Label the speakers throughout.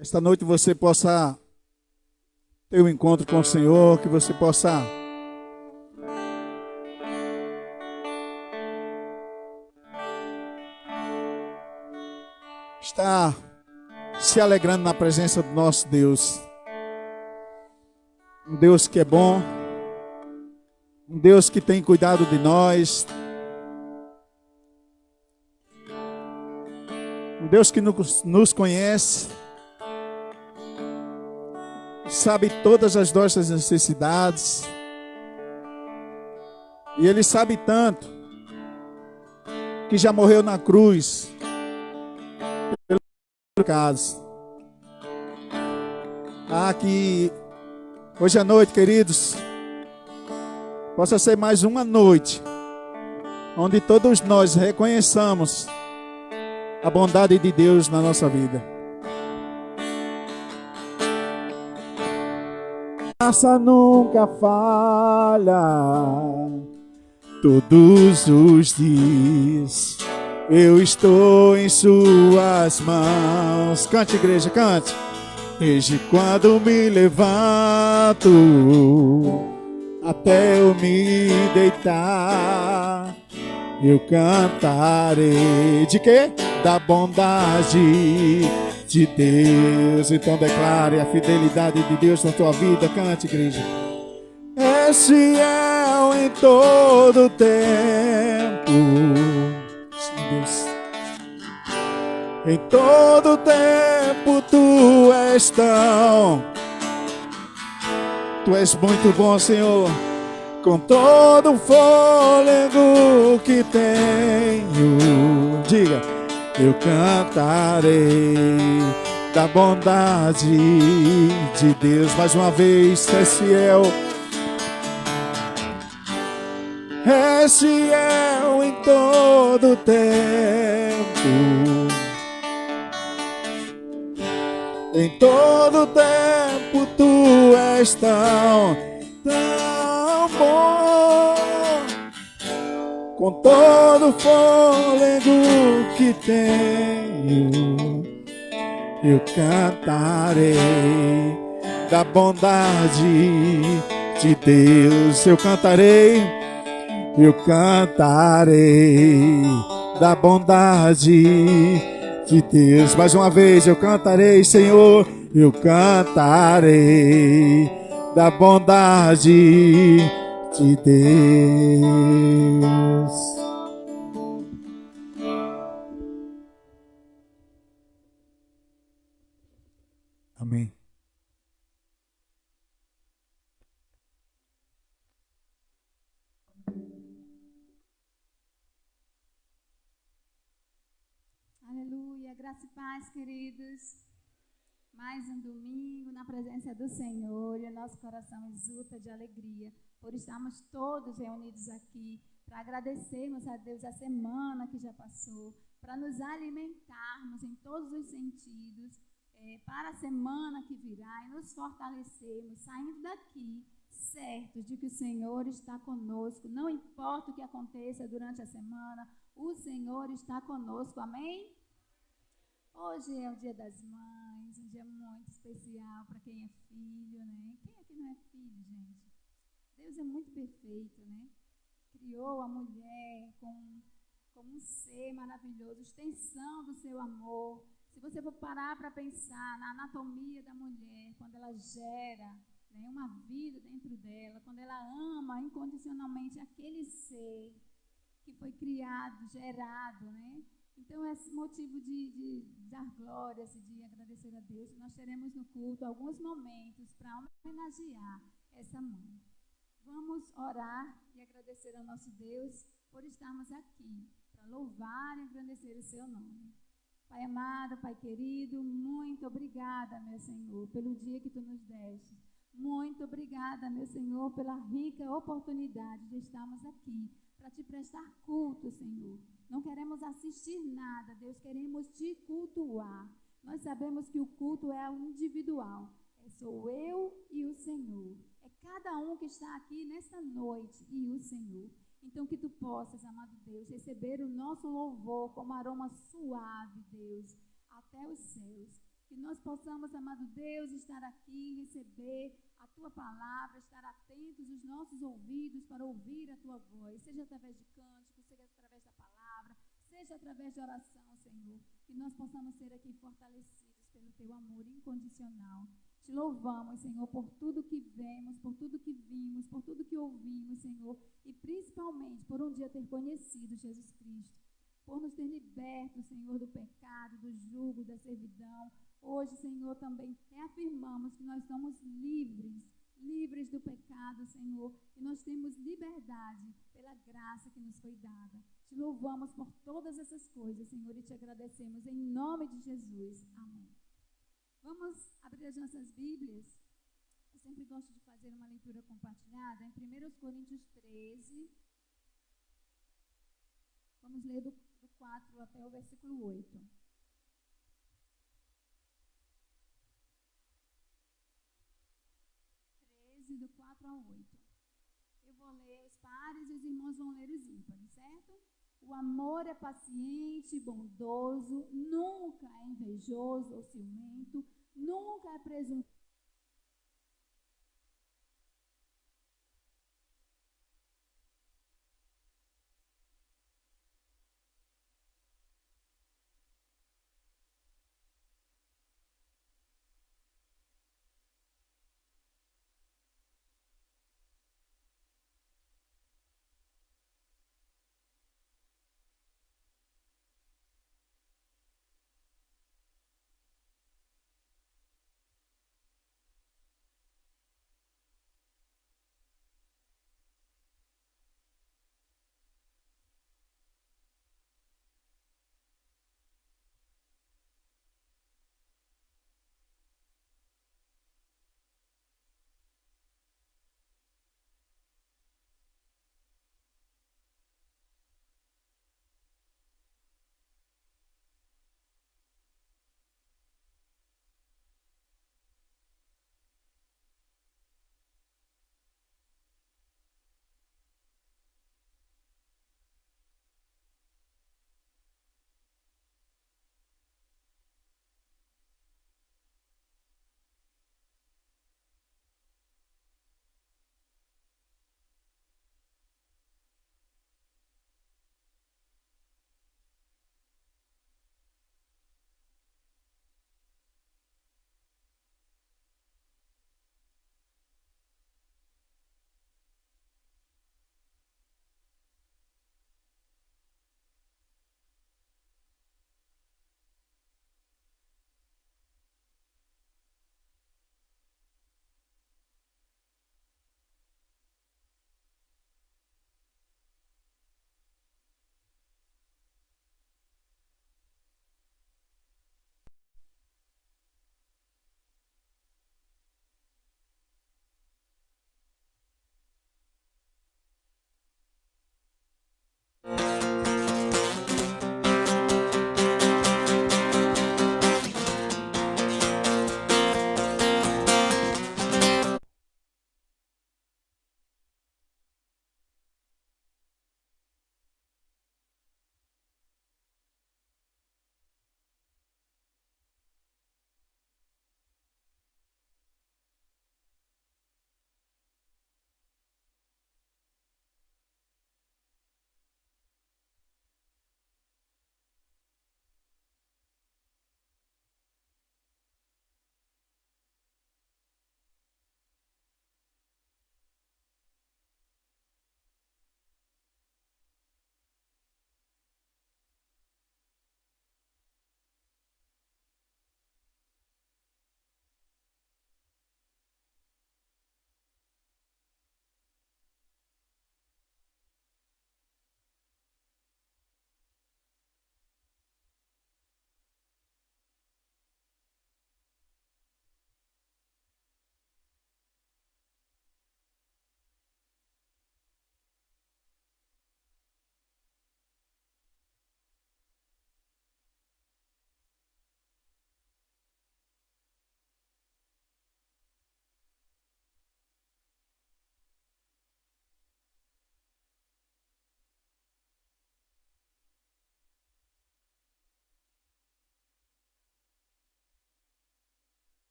Speaker 1: esta noite você possa ter um encontro com o Senhor, que você possa estar se alegrando na presença do nosso Deus. Um Deus que é bom, um Deus que tem cuidado de nós, um Deus que nos conhece, sabe todas as nossas necessidades, e Ele sabe tanto que já morreu na cruz pelo caso. Que hoje à noite, queridos, possa ser mais uma noite onde todos nós reconheçamos a bondade de Deus na nossa vida. Graça nunca falha, todos os dias eu estou em suas mãos. Cante, igreja, cante. Desde quando me levanto até eu me deitar, eu cantarei de quê? Da bondade de Deus. Então declare a fidelidade de Deus na tua vida. Cante, igreja. É fiel em todo tempo. Sim, Deus. Em todo tempo tu és tão. Tu és muito bom, Senhor. Com todo o fôlego que tenho, diga, eu cantarei da bondade de Deus. Mais uma vez, és fiel. És fiel em todo tempo. Em todo tempo tu és tão bom. Com todo o fôlego que tenho, eu cantarei da bondade de Deus. Eu cantarei da bondade de Deus. Mais uma vez eu cantarei, Senhor, eu cantarei da bondade de Deus. Amém.
Speaker 2: Aleluia, graça e paz, queridos. Mais um domingo na presença do Senhor e o nosso coração exulta de alegria por estarmos todos reunidos aqui para agradecermos a Deus a semana que já passou, para nos alimentarmos em todos os sentidos para a semana que virá e nos fortalecermos, saindo daqui certos de que o Senhor está conosco. Não importa o que aconteça durante a semana, o Senhor está conosco, amém? Hoje é o Dia das Mães, um dia muito especial para quem é filho, né? Quem aqui não é filho, gente? Deus é muito perfeito, né? Criou a mulher como um ser maravilhoso, extensão do seu amor. Se você for parar para pensar na anatomia da mulher, quando ela gera, né, uma vida dentro dela, quando ela ama incondicionalmente aquele ser que foi criado, gerado, né? Então, é motivo de dar glórias e de agradecer a Deus. Nós teremos no culto alguns momentos para homenagear essa mãe. Vamos orar e agradecer ao nosso Deus por estarmos aqui, para louvar e agradecer o seu nome. Pai amado, Pai querido, muito obrigada, meu Senhor, pelo dia que Tu nos deste. Muito obrigada, meu Senhor, pela rica oportunidade de estarmos aqui, para Te prestar culto, Senhor. Não queremos assistir nada, Deus, queremos Te cultuar. Nós sabemos que o culto é individual. Sou eu e o Senhor. É cada um que está aqui nesta noite e o Senhor. Então, que Tu possas, amado Deus, receber o nosso louvor como aroma suave, Deus, até os céus. Que nós possamos, amado Deus, estar aqui, receber a Tua palavra, estar atentos os nossos ouvidos para ouvir a Tua voz, seja através de cântico, seja através da palavra, seja através de oração, Senhor. Que nós possamos ser aqui fortalecidos pelo Teu amor incondicional. Te louvamos, Senhor, por tudo que vemos, por tudo que vimos, por tudo que ouvimos, Senhor, e principalmente por um dia ter conhecido Jesus Cristo, por nos ter liberto, Senhor, do pecado, do jugo, da servidão. Hoje, Senhor, também reafirmamos que nós somos livres do pecado, Senhor, e nós temos liberdade pela graça que nos foi dada. Te louvamos por todas essas coisas, Senhor, e te agradecemos em nome de Jesus. Amém. Vamos abrir as nossas Bíblias. Eu sempre gosto de fazer uma leitura compartilhada em 1 Coríntios 13. Vamos ler do 4 até o versículo 8. 13, do 4 ao 8. Eu vou ler os pares e os irmãos vão ler os ímpares, certo? O amor é paciente e bondoso, nunca é invejoso ou ciumento, nunca é presunçoso.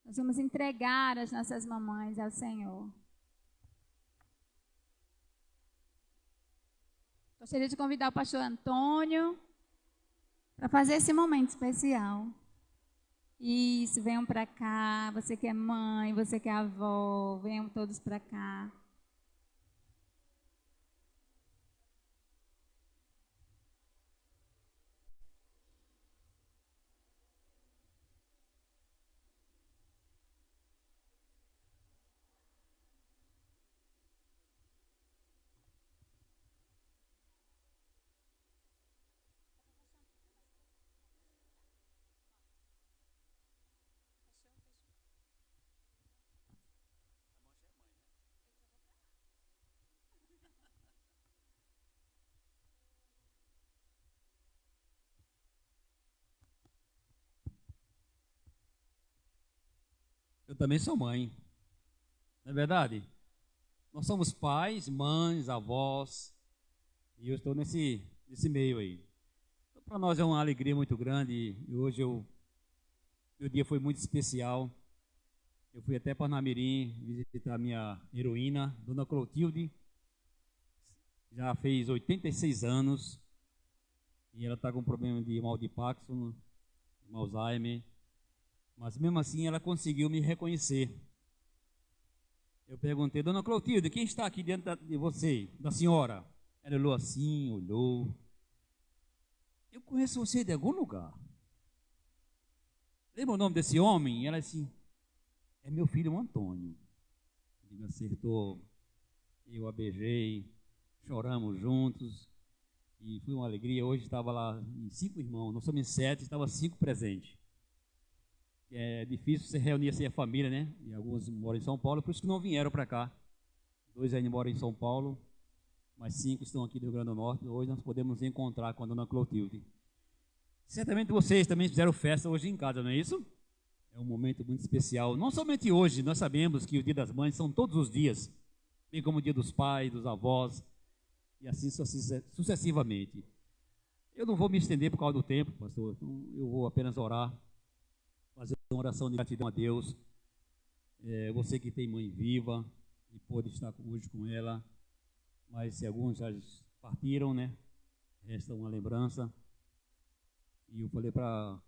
Speaker 2: Nós vamos entregar as nossas mamães ao Senhor. Gostaria de convidar o pastor Antônio para fazer esse momento especial. Isso, venham para cá. Você que é mãe, você que é avó, venham todos para cá.
Speaker 3: Eu também sou mãe, não é verdade? Nós somos pais, mães, avós, e eu estou nesse meio aí. Então, para nós é uma alegria muito grande, e hoje meu dia foi muito especial. Eu fui até Parnamirim visitar a minha heroína, Dona Clotilde, já fez 86 anos, e ela está com problema de mal de Parkinson, Alzheimer, mas mesmo assim ela conseguiu me reconhecer. Eu perguntei, Dona Clotilde, quem está aqui dentro de você, da senhora? Ela olhou assim, olhou. Eu conheço você de algum lugar. Lembra o nome desse homem? E ela assim, é meu filho Antônio. Ele me acertou, eu a beijei, choramos juntos, e foi uma alegria. Hoje estava lá em 5 irmãos, nós somos em 7, estava 5 presentes. É difícil você reunir assim a família, né? E alguns moram em São Paulo, por isso que não vieram para cá. 2 ainda moram em São Paulo, mas 5 estão aqui do Rio Grande do Norte. Hoje nós podemos nos encontrar com a Dona Clotilde. Certamente vocês também fizeram festa hoje em casa, não é isso? É um momento muito especial. Não somente hoje, nós sabemos que o Dia das Mães são todos os dias, bem como o Dia dos Pais, dos avós, e assim sucessivamente. Eu não vou me estender por causa do tempo, pastor, então eu vou apenas orar, fazer uma oração de gratidão a Deus. Você que tem mãe viva e pôde estar hoje com ela, mas se alguns já partiram, né? Resta uma lembrança. E eu falei para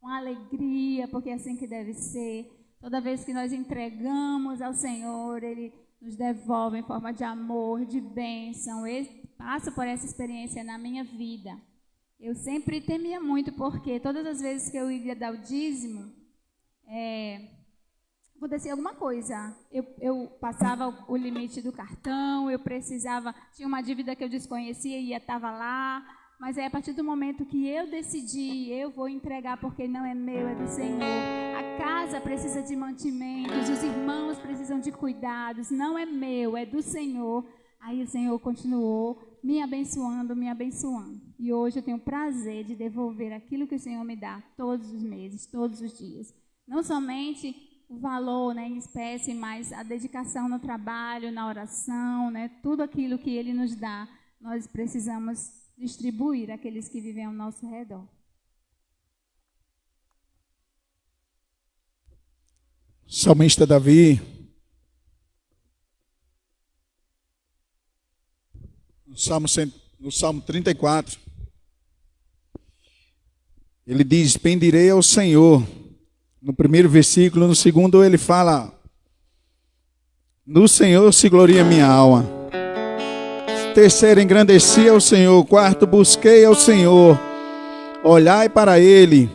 Speaker 2: com alegria, porque é assim que deve ser. Toda vez que nós entregamos ao Senhor, Ele nos devolve em forma de amor, de bênção. Eu passo por essa experiência na minha vida. Eu sempre temia muito, porque todas as vezes que eu ia dar o dízimo, acontecia alguma coisa. Eu passava o limite do cartão, eu precisava, tinha uma dívida que eu desconhecia e estava lá. Mas é a partir do momento que eu decidi, eu vou entregar porque não é meu, é do Senhor. A casa precisa de mantimentos, os irmãos precisam de cuidados, não é meu, é do Senhor. Aí o Senhor continuou me abençoando, me abençoando. E hoje eu tenho o prazer de devolver aquilo que o Senhor me dá todos os meses, todos os dias. Não somente o valor, né, em espécie, mas a dedicação no trabalho, na oração, né, tudo aquilo que Ele nos dá, nós precisamos distribuir àqueles que vivem ao nosso redor.
Speaker 1: Salmista Davi, no Salmo 34, ele diz: bendirei ao Senhor. No primeiro versículo, no segundo ele fala: no Senhor se gloria minha alma. Terceiro, engrandeci ao Senhor. Quarto, busquei ao Senhor. Olhai para ele.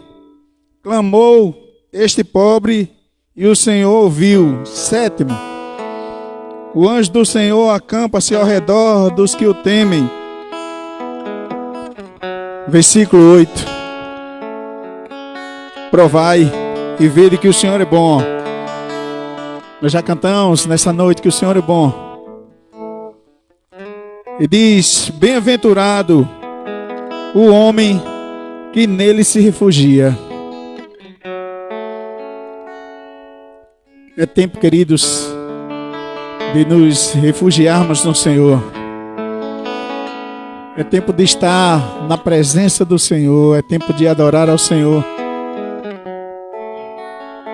Speaker 1: Clamou este pobre e o Senhor ouviu. Sétimo, o anjo do Senhor acampa-se ao redor dos que o temem. Versículo 8. Provai e vede que o Senhor é bom. Nós já cantamos nessa noite que o Senhor é bom. E diz: bem-aventurado o homem que nele se refugia. É tempo, queridos, de nos refugiarmos no Senhor. É tempo de estar na presença do Senhor. É tempo de adorar ao Senhor.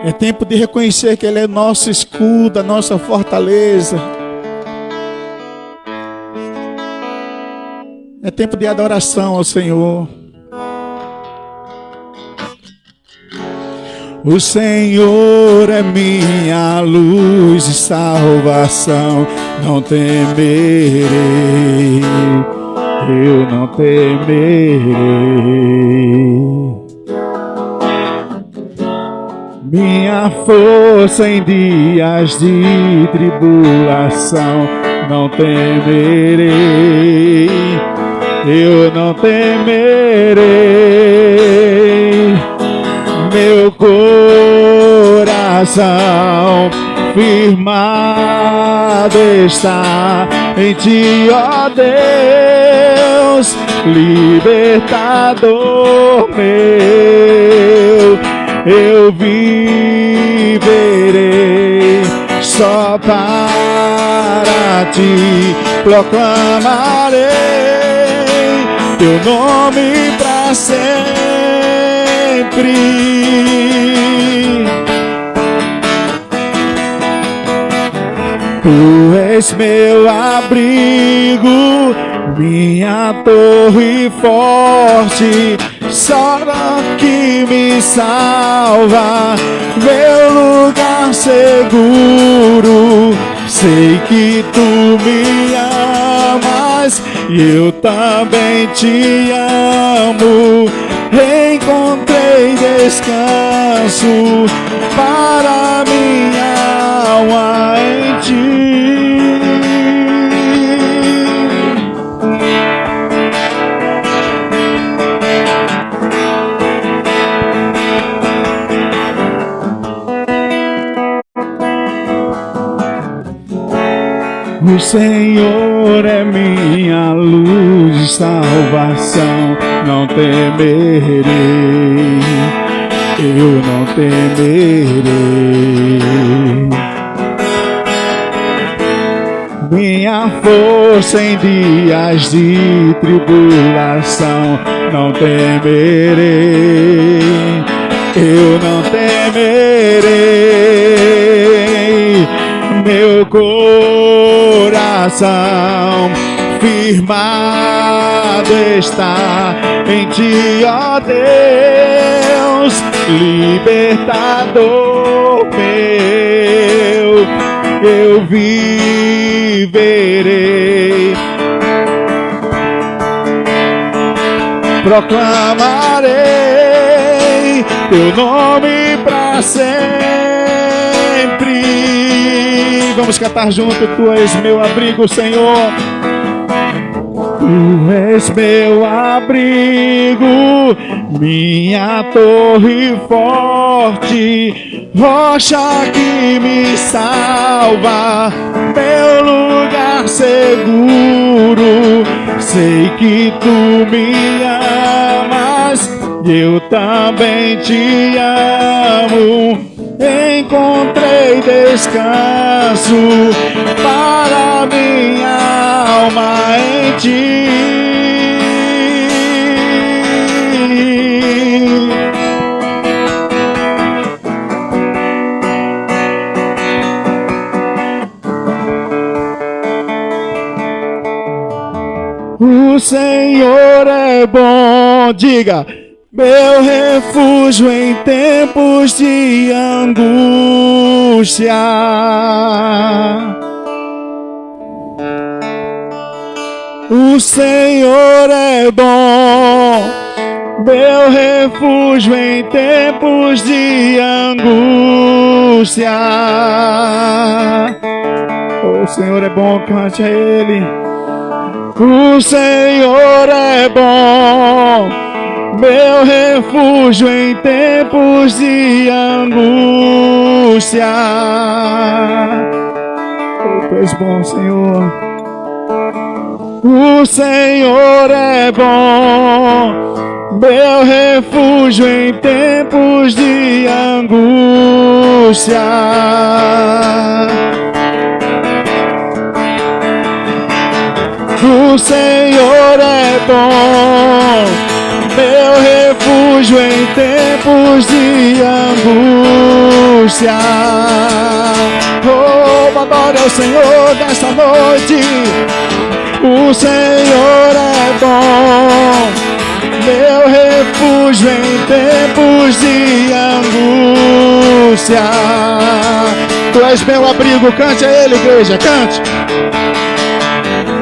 Speaker 1: É tempo de reconhecer que Ele é nosso escudo, a nossa fortaleza. É tempo de adoração ao Senhor. O Senhor é minha luz e salvação, não temerei, eu não temerei. Minha força em dias de tribulação, não temerei, eu não temerei. Meu coração firmado está em Ti, ó Deus, libertador meu. Eu viverei só para Ti, proclamarei Teu nome para sempre. Tu és meu abrigo, minha torre forte, só que me salva, meu lugar seguro. Sei que Tu me amas e eu também Te amo. Encontrei descanso para minha alma em Ti. O Senhor é minha luz e salvação, não temerei, eu não temerei. Minha força em dias de tribulação, não temerei, eu não temerei. Meu coração firmado está em Ti, ó Deus, Deus, libertador meu, eu viverei. Proclamarei teu nome para sempre. Vamos cantar junto. Tu és meu abrigo, Senhor. Tu és meu abrigo, minha torre forte, rocha que me salva, meu lugar seguro. Sei que tu me amas, eu também te amo. Encontrei descanso para minha alma em ti. O Senhor é bom, diga, meu refúgio em tempos de angústia. O Senhor é bom, meu refúgio em tempos de angústia. O Senhor é bom, cante a Ele. O Senhor é bom, meu refúgio em tempos de angústia. Oh, tu és bom, Senhor. O Senhor é bom, meu refúgio em tempos de angústia. O Senhor é bom, meu refúgio em tempos de angústia. Oh, adore ao Senhor nesta noite. O Senhor é bom, meu refúgio em tempos de angústia. Tu és meu abrigo, cante a Ele, igreja, cante.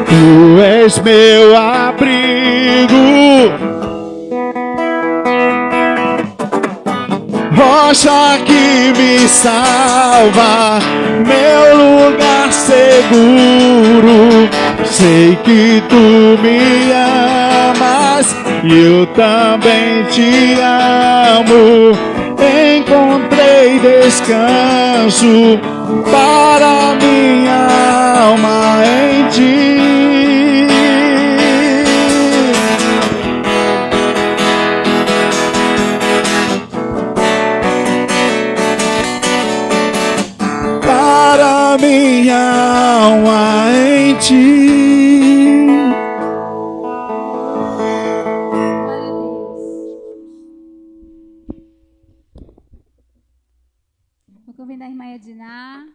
Speaker 1: Tu és meu abrigo, rocha que me salva, meu lugar seguro. Sei que tu me amas e eu também te amo. Encontrei descanso para minha alma em ti. Para minha alma em ti.
Speaker 2: Glória a Deus. Vou convidar a irmã Edna.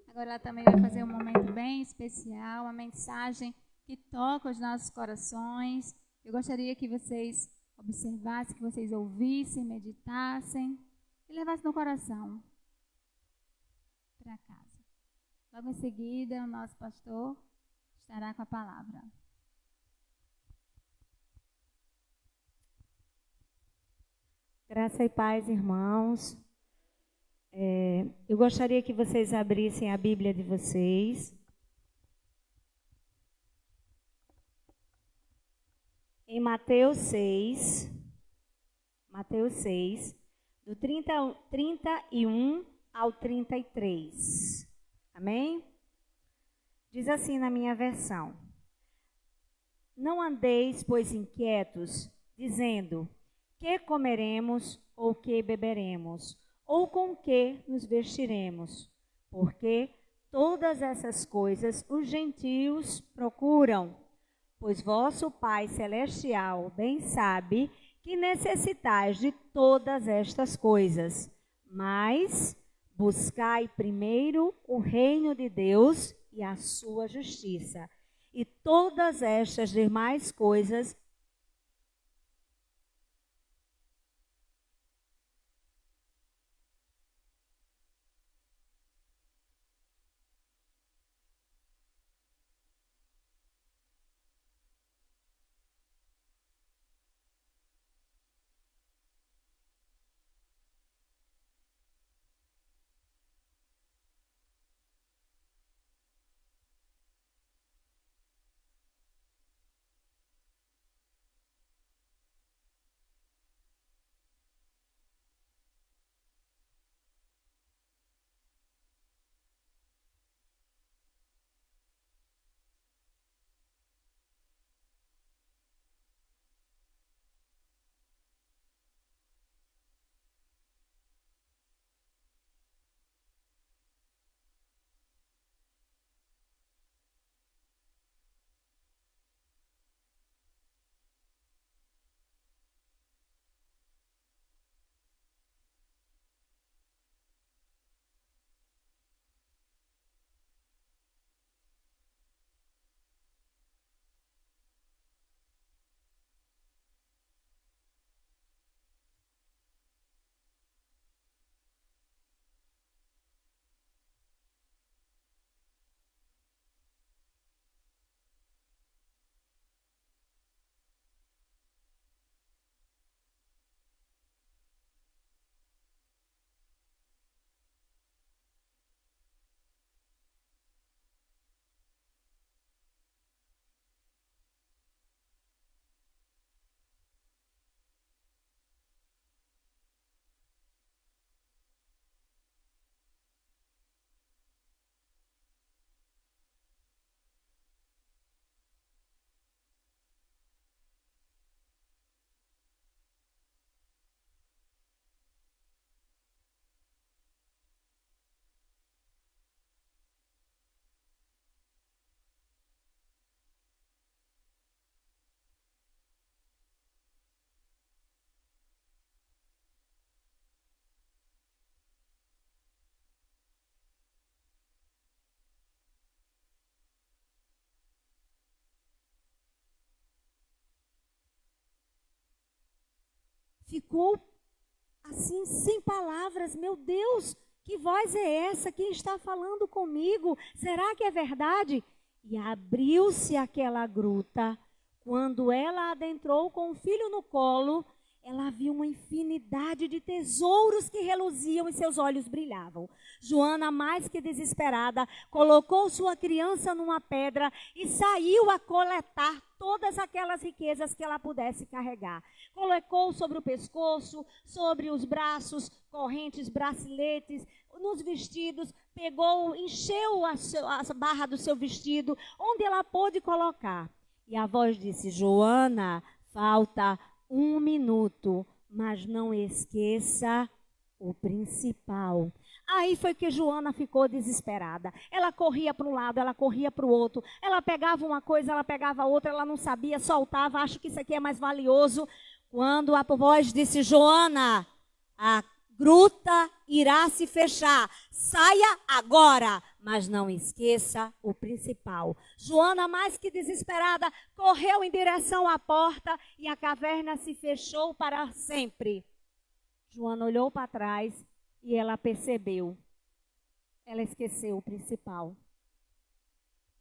Speaker 2: Agora ela também vai fazer um momento bem especial, uma mensagem que toca os nossos corações. Eu gostaria que vocês observassem, que vocês ouvissem, meditassem e levassem no coração para casa. Logo em seguida, o nosso pastor estará com a palavra.
Speaker 4: Graça e paz, irmãos. Eu gostaria que vocês abrissem a Bíblia de vocês. Em Mateus 6, do 31 ao 33. Amém? Diz assim na minha versão: Não andeis, pois, inquietos, dizendo: que comeremos ou que beberemos, ou com que nos vestiremos? Porque todas essas coisas os gentios procuram. Pois vosso Pai Celestial bem sabe que necessitais de todas estas coisas. Mas buscai primeiro o reino de Deus e a sua justiça, e todas estas demais coisas ficou assim, sem palavras. Meu Deus, que voz é essa? Quem está falando comigo? Será que é verdade? E abriu-se aquela gruta. Quando ela adentrou com o filho no colo, ela viu uma infinidade de tesouros que reluziam e seus olhos brilhavam. Joana, mais que desesperada, colocou sua criança numa pedra e saiu a coletar todas aquelas riquezas que ela pudesse carregar. Colocou sobre o pescoço, sobre os braços, correntes, braceletes, nos vestidos, pegou, encheu a barra do seu vestido, onde ela pôde colocar. E a voz disse: Joana, falta 1 minuto, mas não esqueça o principal. Aí foi que Joana ficou desesperada. Ela corria para um lado, ela corria para o outro. Ela pegava uma coisa, ela pegava outra, ela não sabia, soltava, acho que isso aqui é mais valioso. Quando a voz disse: Joana, a gruta irá se fechar. Saia agora, mas não esqueça o principal. Joana, mais que desesperada, correu em direção à porta e a caverna se fechou para sempre. Joana olhou para trás e ela percebeu. Ela esqueceu o principal.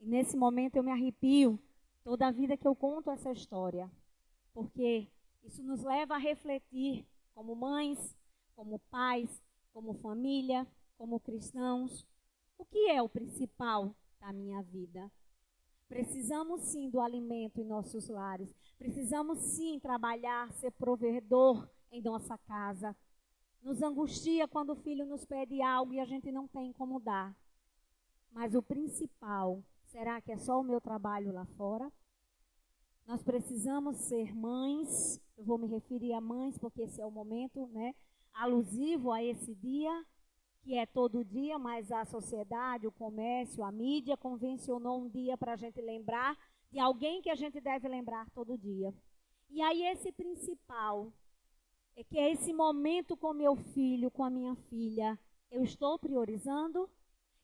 Speaker 4: E nesse momento eu me arrepio toda a vida que eu conto essa história, porque isso nos leva a refletir como mães, como pais, como família, como cristãos. O que é o principal da minha vida? Precisamos sim do alimento em nossos lares. Precisamos sim trabalhar, ser provedor em nossa casa. Nos angustia quando o filho nos pede algo e a gente não tem como dar. Mas o principal, será que é só o meu trabalho lá fora? Nós precisamos ser mães. Eu vou me referir a mães porque esse é o momento, né, alusivo a esse dia, que é todo dia, mas a sociedade, o comércio, a mídia convencionou um dia para a gente lembrar de alguém que a gente deve lembrar todo dia. E aí esse principal, é que é esse momento com meu filho, com a minha filha, eu estou priorizando?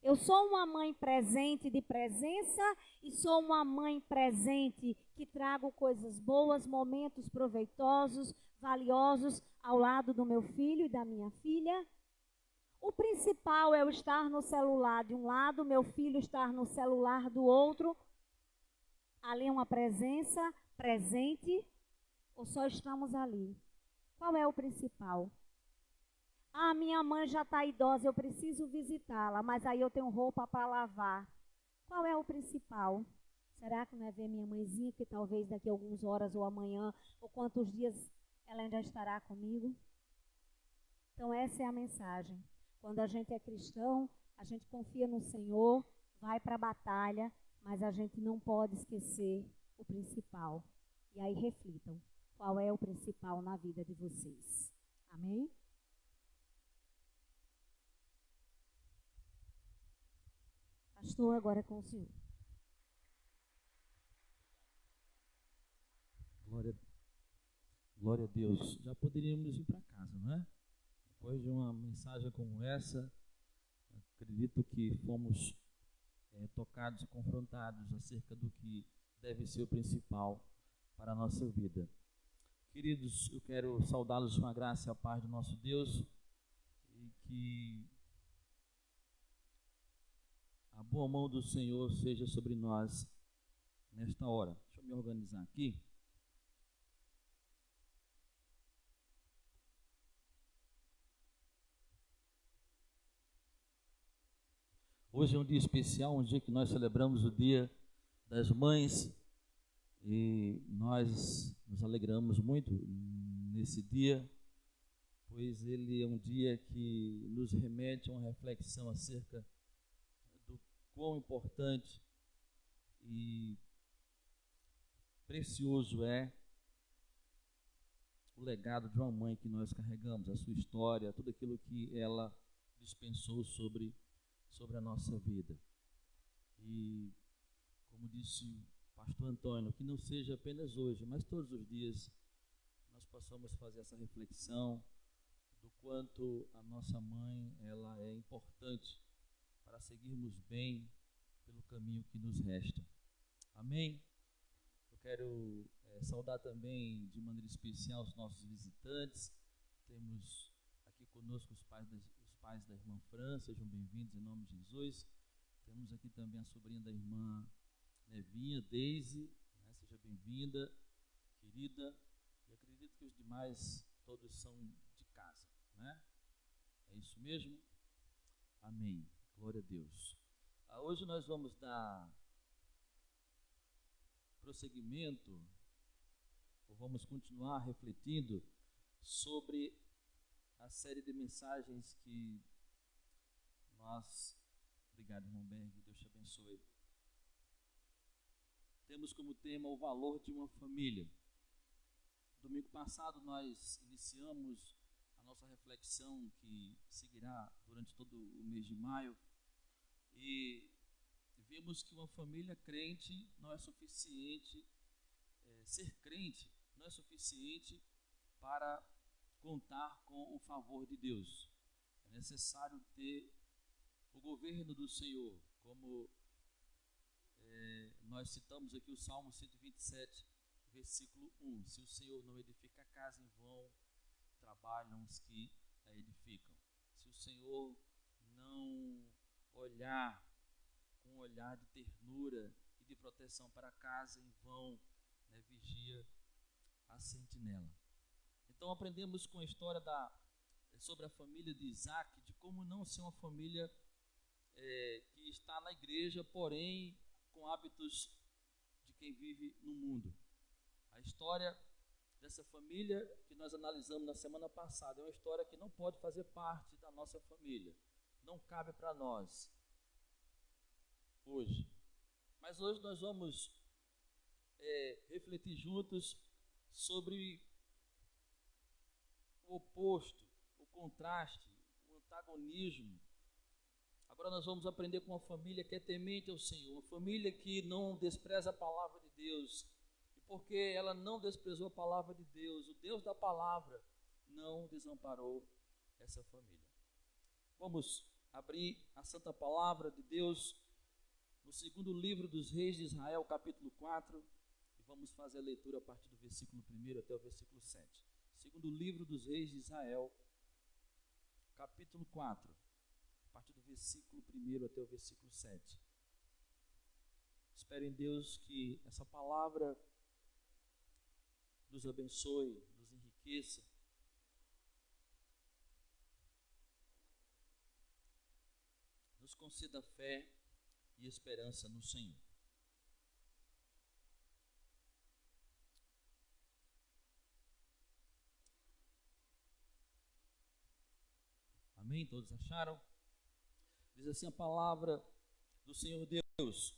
Speaker 4: Eu sou uma mãe presente de presença e sou uma mãe presente que trago coisas boas, momentos proveitosos, valiosos ao lado do meu filho e da minha filha? O principal é eu estar no celular de um lado, meu filho estar no celular do outro. Ali é uma presença presente ou só estamos ali? Qual é o principal? Ah, minha mãe já está idosa, eu preciso visitá-la, mas aí eu tenho roupa para lavar. Qual é o principal? Será que não é ver minha mãezinha, que talvez daqui a algumas horas ou amanhã, ou quantos dias ela ainda estará comigo? Então essa é a mensagem. Quando a gente é cristão, a gente confia no Senhor, vai para a batalha, mas a gente não pode esquecer o principal. E aí reflitam, qual é o principal na vida de vocês? Amém? Pastor, agora é com o senhor.
Speaker 5: Glória a Deus. Já poderíamos ir para casa, não é? Depois de uma mensagem como essa, acredito que fomos tocados e confrontados acerca do que deve ser o principal para a nossa vida. Queridos, eu quero saudá-los com a graça e a paz do nosso Deus e que a boa mão do Senhor seja sobre nós nesta hora. Deixa eu me organizar aqui. Hoje é um dia especial, um dia que nós celebramos o Dia das Mães e nós nos alegramos muito nesse dia, pois ele é um dia que nos remete a uma reflexão acerca do quão importante e precioso é o legado de uma mãe que nós carregamos, a sua história, tudo aquilo que ela dispensou sobre a nossa vida. E, como disse o pastor Antônio, que não seja apenas hoje, mas todos os dias nós possamos fazer essa reflexão do quanto a nossa mãe ela é importante para seguirmos bem pelo caminho que nos resta. Amém? Eu quero saudar também de maneira especial os nossos visitantes. Temos aqui conosco os pais da irmã Fran, sejam bem-vindos em nome de Jesus. Temos aqui também a sobrinha da irmã Nevinha, Deise, né? Seja bem-vinda, querida. E acredito que os demais todos são de casa, né? É isso mesmo? Amém. Glória a Deus. Hoje nós vamos dar prosseguimento, ou vamos continuar refletindo sobre a série de mensagens que nós, obrigado irmão Berg, Deus te abençoe, temos como tema o valor de uma família. Domingo passado nós iniciamos a nossa reflexão que seguirá durante todo o mês de maio e vimos que uma família crente não é suficiente, ser crente não é suficiente para contar com o favor de Deus. É necessário ter o governo do Senhor, como nós citamos aqui o Salmo 127, versículo 1. Se o Senhor não edifica a casa, em vão trabalham os que a edificam. Se o Senhor não olhar com um olhar de ternura e de proteção para a casa, em vão, né, vigia a sentinela. Então aprendemos com a história sobre a família de Isaac, de como não ser uma família que está na igreja, porém com hábitos de quem vive no mundo. A história dessa família que nós analisamos na semana passada é uma história que não pode fazer parte da nossa família, não cabe para nós hoje. Mas hoje nós vamos refletir juntos sobre o oposto, o contraste, o antagonismo. Agora nós vamos aprender com uma família que é temente ao Senhor, uma família que não despreza a palavra de Deus. E porque ela não desprezou a palavra de Deus, o Deus da palavra não desamparou essa família. Vamos abrir a santa palavra de Deus no segundo livro dos reis de Israel, capítulo 4, e vamos fazer a leitura a partir do versículo 1 até o versículo 7. Segundo livro dos reis de Israel, capítulo 4, a partir do versículo 1 até o versículo 7. Espero em Deus que essa palavra nos abençoe, nos enriqueça, nos conceda fé e esperança no Senhor. Amém? Todos acharam? Diz assim a palavra do Senhor Deus: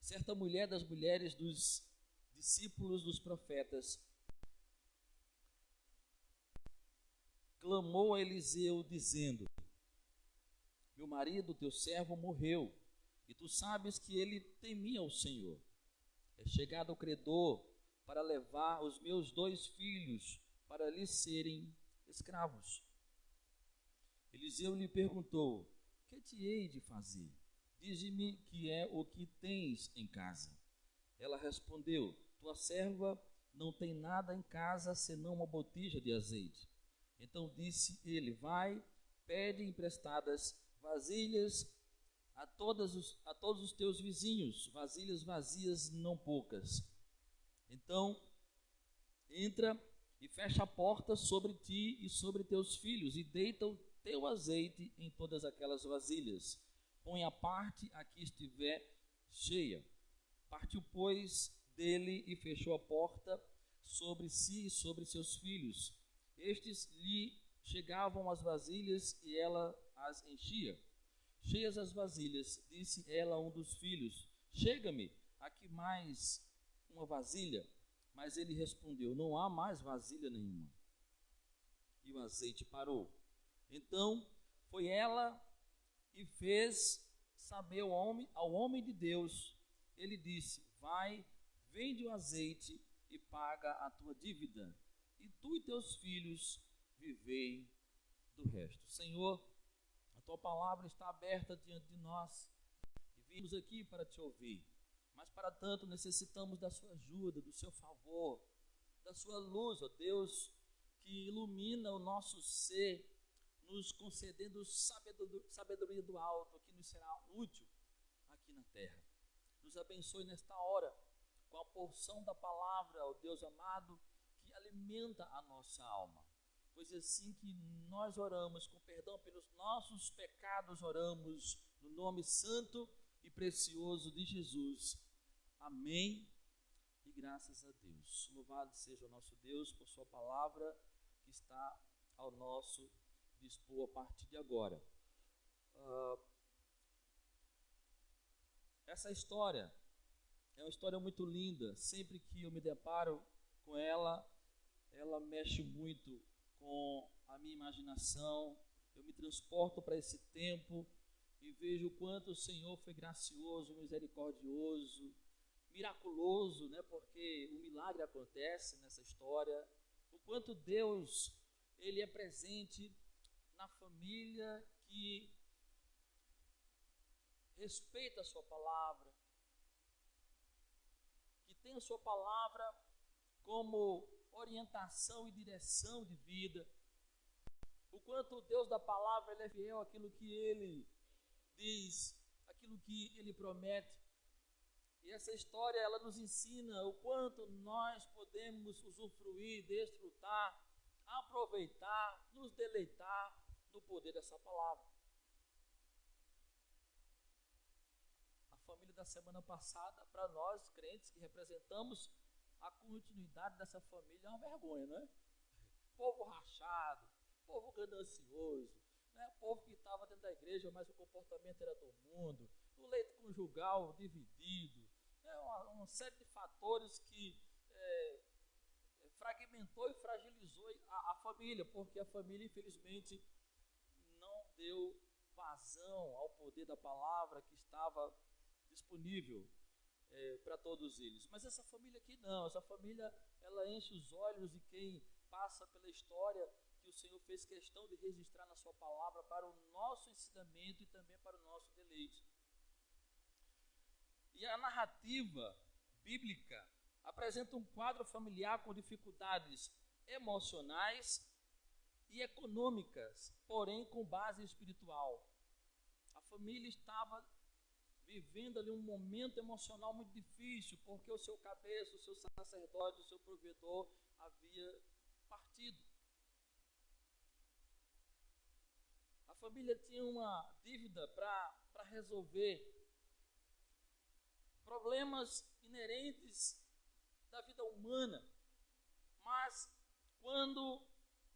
Speaker 5: certa mulher das mulheres dos discípulos dos profetas clamou a Eliseu dizendo: meu marido, teu servo, morreu, e tu sabes que ele temia o Senhor. É chegado o credor para levar os meus 2 filhos para lhe serem escravos. Eliseu lhe perguntou: que te hei de fazer? Dize-me que é o que tens em casa. Ela respondeu: tua serva não tem nada em casa senão uma botija de azeite. Então disse ele: vai, pede emprestadas vasilhas a todos os teus vizinhos, vasilhas vazias, não poucas. Então entra e fecha a porta sobre ti e sobre teus filhos, e deita o teu azeite em todas aquelas vasilhas. Põe a parte a que estiver cheia. Partiu, pois, dele e fechou a porta sobre si e sobre seus filhos. Estes lhe chegavam as vasilhas e ela as enchia. Cheias as vasilhas, disse ela a um dos filhos: chega-me aqui mais uma vasilha. Mas ele respondeu: não há mais vasilha nenhuma. E o azeite parou. Então foi ela e fez saber ao homem de Deus. Ele disse: vai, vende o azeite e paga a tua dívida, e tu e teus filhos vivei do resto. Senhor, a tua palavra está aberta diante de nós e vimos aqui para te ouvir. Mas para tanto necessitamos da sua ajuda, do seu favor, da sua luz, ó Deus, que ilumina o nosso ser, nos concedendo sabedoria do alto, que nos será útil aqui na terra. Nos abençoe nesta hora com a porção da palavra, ó Deus amado, que alimenta a nossa alma. Pois assim que nós oramos, com perdão pelos nossos pecados, oramos no nome santo e precioso de Jesus. Amém. E graças a Deus. Louvado seja o nosso Deus por sua palavra que está ao nosso dispor a partir de agora. Essa história é uma história muito linda. Sempre que eu me deparo com ela, ela mexe muito com a minha imaginação. Eu me transporto para esse tempo e vejo o quanto o Senhor foi gracioso, misericordioso, miraculoso, né? Porque o milagre acontece nessa história. O quanto Deus, Ele é presente na família que respeita a sua palavra, que tem a sua palavra como orientação e direção de vida. O quanto o Deus da palavra, Ele é fiel àquilo que Ele diz, aquilo que Ele promete. E essa história, ela nos ensina o quanto nós podemos usufruir, desfrutar, aproveitar, nos deleitar no poder dessa palavra. A família da semana passada, para nós crentes que representamos a continuidade dessa família, é uma vergonha, não é? Povo rachado, povo ganancioso, né? Povo que estava dentro da igreja, mas o comportamento era do mundo, o leito conjugal dividido, né? Uma série de fatores que fragmentou e fragilizou a família, porque a família, infelizmente, não deu vazão ao poder da palavra que estava disponível para todos eles. Mas essa família aqui não, essa família, ela enche os olhos de quem passa pela história que o Senhor fez questão de registrar na sua palavra para o nosso ensinamento e também para o nosso deleite. E a narrativa bíblica apresenta um quadro familiar com dificuldades emocionais e econômicas, porém com base espiritual. A família estava vivendo ali um momento emocional muito difícil, porque o seu cabeça, o seu sacerdote, o seu provedor havia partido. A família tinha uma dívida para resolver, problemas inerentes da vida humana, mas quando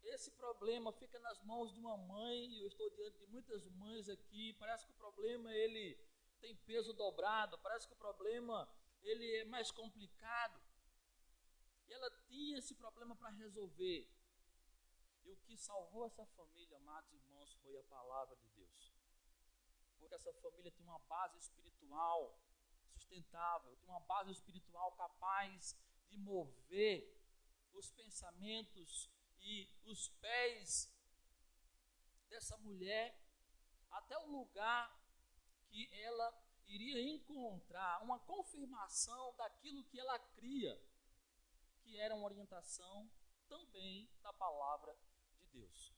Speaker 5: esse problema fica nas mãos de uma mãe, e eu estou diante de muitas mães aqui, parece que o problema ele tem peso dobrado, parece que o problema ele é mais complicado. E ela tinha esse problema para resolver. E o que salvou essa família, amados irmãos, foi a palavra de Deus. Porque essa família tem uma base espiritual sustentável, tem uma base espiritual capaz de mover os pensamentos e os pés dessa mulher até o lugar que ela iria encontrar uma confirmação daquilo que ela cria, que era uma orientação também da palavra de Deus.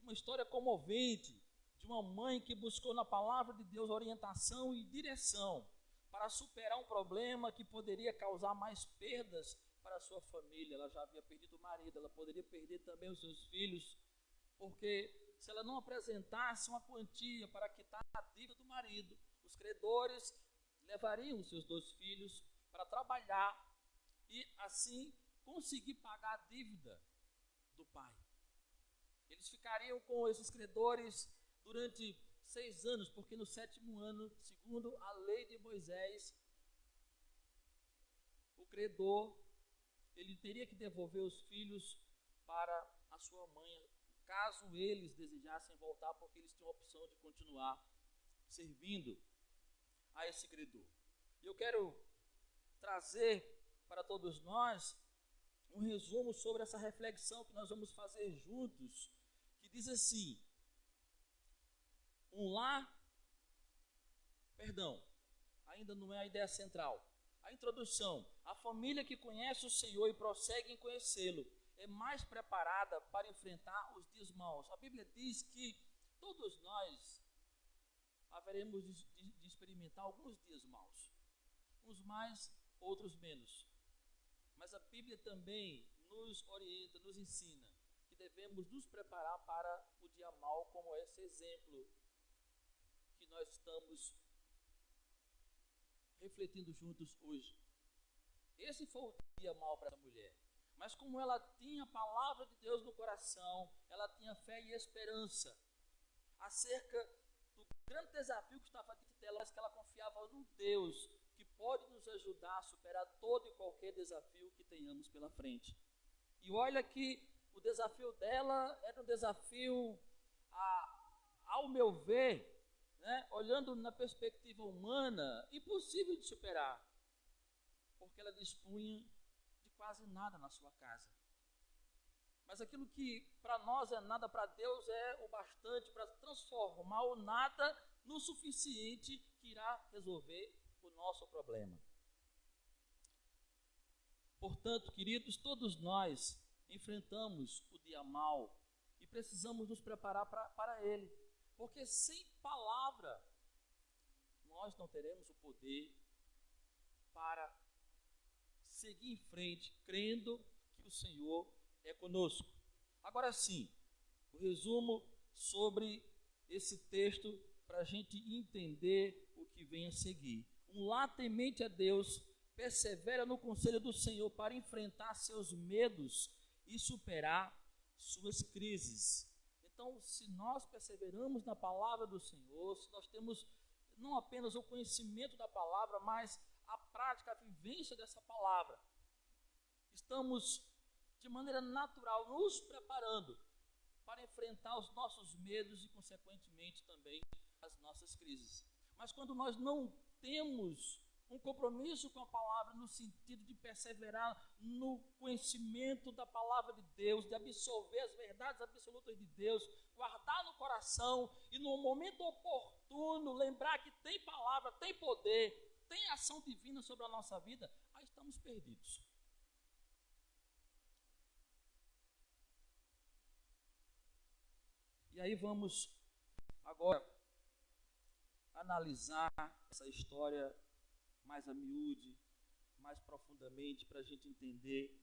Speaker 5: Uma história comovente de uma mãe que buscou na palavra de Deus orientação e direção para superar um problema que poderia causar mais perdas para a sua família. Ela já havia perdido o marido, ela poderia perder também os seus filhos, porque se ela não apresentasse uma quantia para quitar a dívida do marido, os credores levariam os seus 2 filhos para trabalhar e assim conseguir pagar a dívida do pai. Eles ficariam com esses credores durante 6 anos, porque no 7º ano, segundo a lei de Moisés, o credor ele teria que devolver os filhos para a sua mãe, caso eles desejassem voltar, porque eles tinham a opção de continuar servindo a esse credor. Eu quero trazer para todos nós um resumo sobre essa reflexão que nós vamos fazer juntos, que diz assim: a ainda não é a ideia central. A introdução: a família que conhece o Senhor e prossegue em conhecê-lo é mais preparada para enfrentar os dias maus. A Bíblia diz que todos nós haveremos de experimentar alguns dias maus, uns mais, outros menos. Mas a Bíblia também nos orienta, nos ensina que devemos nos preparar para o dia mau, como esse exemplo que nós estamos refletindo juntos hoje. Esse foi o dia mau para essa mulher. Mas como ela tinha a palavra de Deus no coração, ela tinha fé e esperança acerca do grande desafio que estava diante dela, que ela confiava no Deus que pode nos ajudar a superar todo e qualquer desafio que tenhamos pela frente. E olha que o desafio dela era um desafio, ao meu ver, né, olhando na perspectiva humana, impossível de superar, porque ela dispunha de quase nada na sua casa. Mas aquilo que para nós é nada, para Deus é o bastante para transformar o nada no suficiente que irá resolver o nosso problema. Portanto, queridos, todos nós enfrentamos o dia mau e precisamos nos preparar para ele, porque sem palavra nós não teremos o poder para seguir em frente, crendo que o Senhor é conosco. Agora sim, o resumo sobre esse texto para a gente entender o que vem a seguir. Um lar temente a Deus persevera no conselho do Senhor para enfrentar seus medos e superar suas crises. Então, se nós perseveramos na palavra do Senhor, se nós temos não apenas o conhecimento da palavra, mas a prática, a vivência dessa palavra, estamos de maneira natural nos preparando para enfrentar os nossos medos e, consequentemente, também as nossas crises. Mas quando nós não temos um compromisso com a palavra no sentido de perseverar no conhecimento da palavra de Deus, de absorver as verdades absolutas de Deus, guardar no coração e no momento oportuno lembrar que tem palavra, tem poder, tem ação divina sobre a nossa vida, aí estamos perdidos. E aí vamos agora analisar essa história mais a miúde, mais profundamente, para a gente entender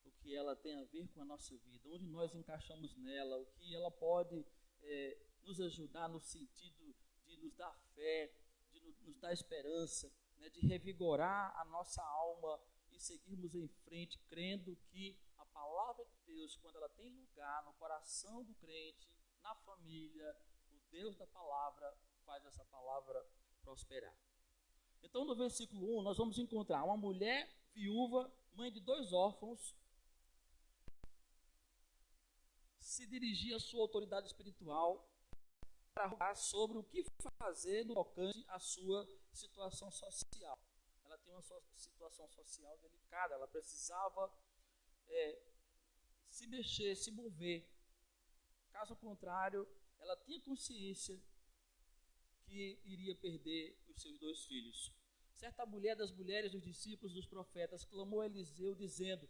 Speaker 5: o que ela tem a ver com a nossa vida, onde nós encaixamos nela, o que ela pode nos ajudar no sentido de nos dar fé, de nos dar esperança, né, de revigorar a nossa alma e seguirmos em frente, crendo que a palavra de Deus, quando ela tem lugar no coração do crente, na família, o Deus da palavra faz essa palavra prosperar. Então, no versículo 1, nós vamos encontrar uma mulher viúva, mãe de 2 órfãos, se dirigir à sua autoridade espiritual para rogar sobre o que fazer no tocante à sua situação social. Ela tem uma situação social delicada, ela precisava se mexer, se mover. Caso contrário, ela tinha consciência que iria perder os seus 2 filhos. Certa mulher das mulheres dos discípulos dos profetas clamou a Eliseu, dizendo: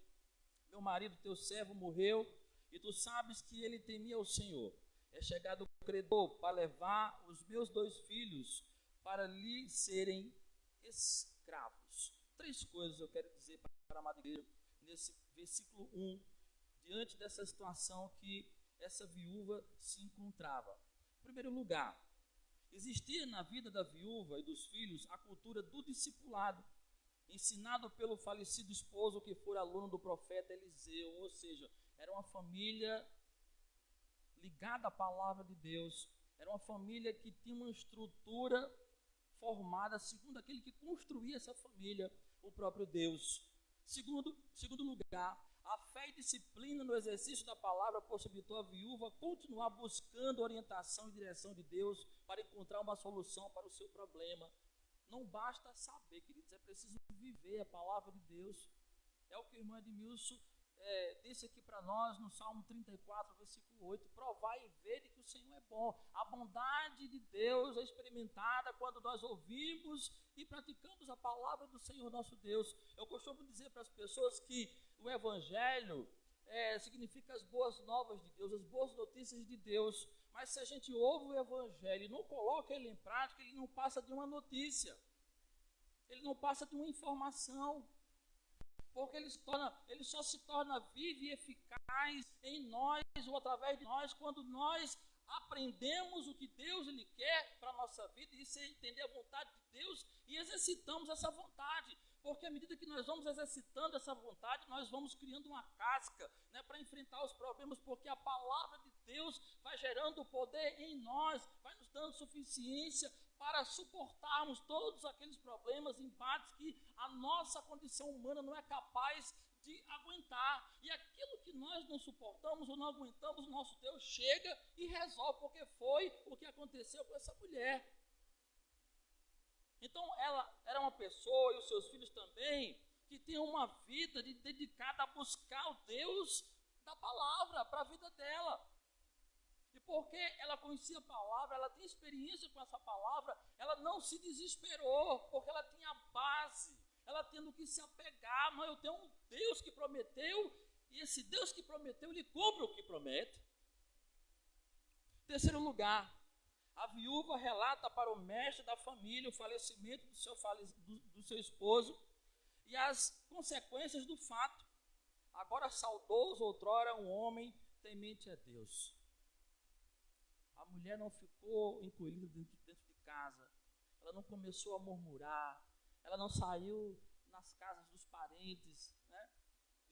Speaker 5: meu marido, teu servo, morreu, e tu sabes que ele temia o Senhor. É chegado o credor para levar os meus 2 filhos para lhe serem escravos. 3 coisas eu quero dizer para a amada igreja nesse versículo 1, diante dessa situação que essa viúva se encontrava. Em primeiro lugar, existia na vida da viúva e dos filhos a cultura do discipulado, ensinado pelo falecido esposo que fora aluno do profeta Eliseu, ou seja, era uma família ligada à palavra de Deus, era uma família que tinha uma estrutura formada segundo aquele que construía essa família, o próprio Deus. Segundo lugar, a fé e disciplina no exercício da palavra possibilitou a viúva continuar buscando orientação e direção de Deus para encontrar uma solução para o seu problema. Não basta saber, queridos, é preciso viver a palavra de Deus. É o que o irmão Edmilson disse aqui para nós no Salmo 34, versículo 8, provai e vede que o Senhor é bom. A bondade de Deus é experimentada quando nós ouvimos e praticamos a palavra do Senhor nosso Deus. Eu costumo dizer para as pessoas que o Evangelho significa as boas novas de Deus, as boas notícias de Deus. Mas se a gente ouve o Evangelho e não coloca ele em prática, ele não passa de uma notícia, ele não passa de uma informação. Porque ele só se torna vivo e eficaz em nós ou através de nós quando nós aprendemos o que Deus ele quer para a nossa vida e se entender a vontade de Deus e exercitamos essa vontade. Porque à medida que nós vamos exercitando essa vontade, nós vamos criando uma casca, né, para enfrentar os problemas, porque a palavra de Deus vai gerando poder em nós, vai nos dando suficiência para suportarmos todos aqueles problemas, embates que a nossa condição humana não é capaz de aguentar. E aquilo que nós não suportamos ou não aguentamos, o nosso Deus chega e resolve, porque foi o que aconteceu com essa mulher. Então ela era uma pessoa, e os seus filhos também, que tinham uma vida dedicada a buscar o Deus da palavra para a vida dela. E porque ela conhecia a palavra, ela tinha experiência com essa palavra, ela não se desesperou, porque ela tinha base, ela tinha no que se apegar. Mas eu tenho um Deus que prometeu, e esse Deus que prometeu, ele cumpre o que promete. Terceiro lugar, a viúva relata para o mestre da família o falecimento do seu esposo e as consequências do fato. Agora saudoso, outrora um homem temente a Deus. A mulher não ficou encolhida dentro de casa, ela não começou a murmurar, ela não saiu nas casas dos parentes, né,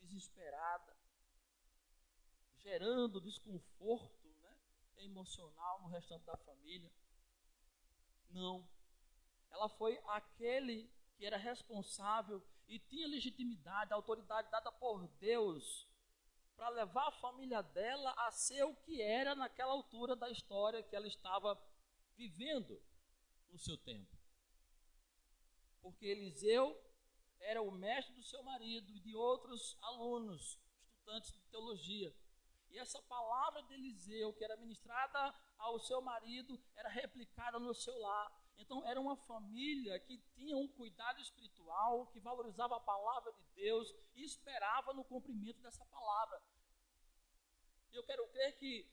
Speaker 5: desesperada, gerando desconforto emocional no restante da família. Não. Ela foi aquele que era responsável e tinha legitimidade, autoridade dada por Deus para levar a família dela a ser o que era naquela altura da história que ela estava vivendo no seu tempo. Porque Eliseu era o mestre do seu marido e de outros alunos, estudantes de teologia. E essa palavra de Eliseu, que era ministrada ao seu marido, era replicada no seu lar. Então, era uma família que tinha um cuidado espiritual, que valorizava a palavra de Deus e esperava no cumprimento dessa palavra. Eu quero crer que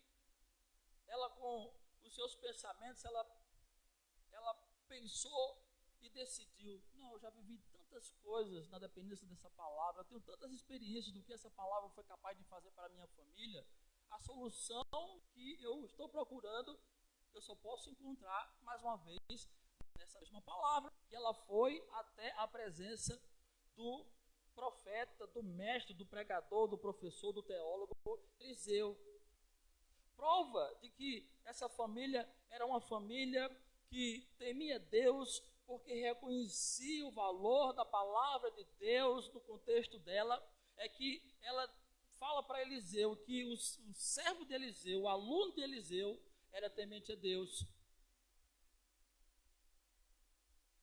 Speaker 5: ela, com os seus pensamentos, ela pensou e decidiu: não, eu já vivi tantas coisas na dependência dessa palavra, eu tenho tantas experiências do que essa palavra foi capaz de fazer para a minha família. A solução que eu estou procurando, eu só posso encontrar, mais uma vez, nessa mesma palavra. E ela foi até a presença do profeta, do mestre, do pregador, do professor, do teólogo Eliseu. Prova de que essa família era uma família que temia Deus, porque reconhecia o valor da palavra de Deus no contexto dela, é que ela fala para Eliseu que o servo de Eliseu, o aluno de Eliseu, era temente a Deus.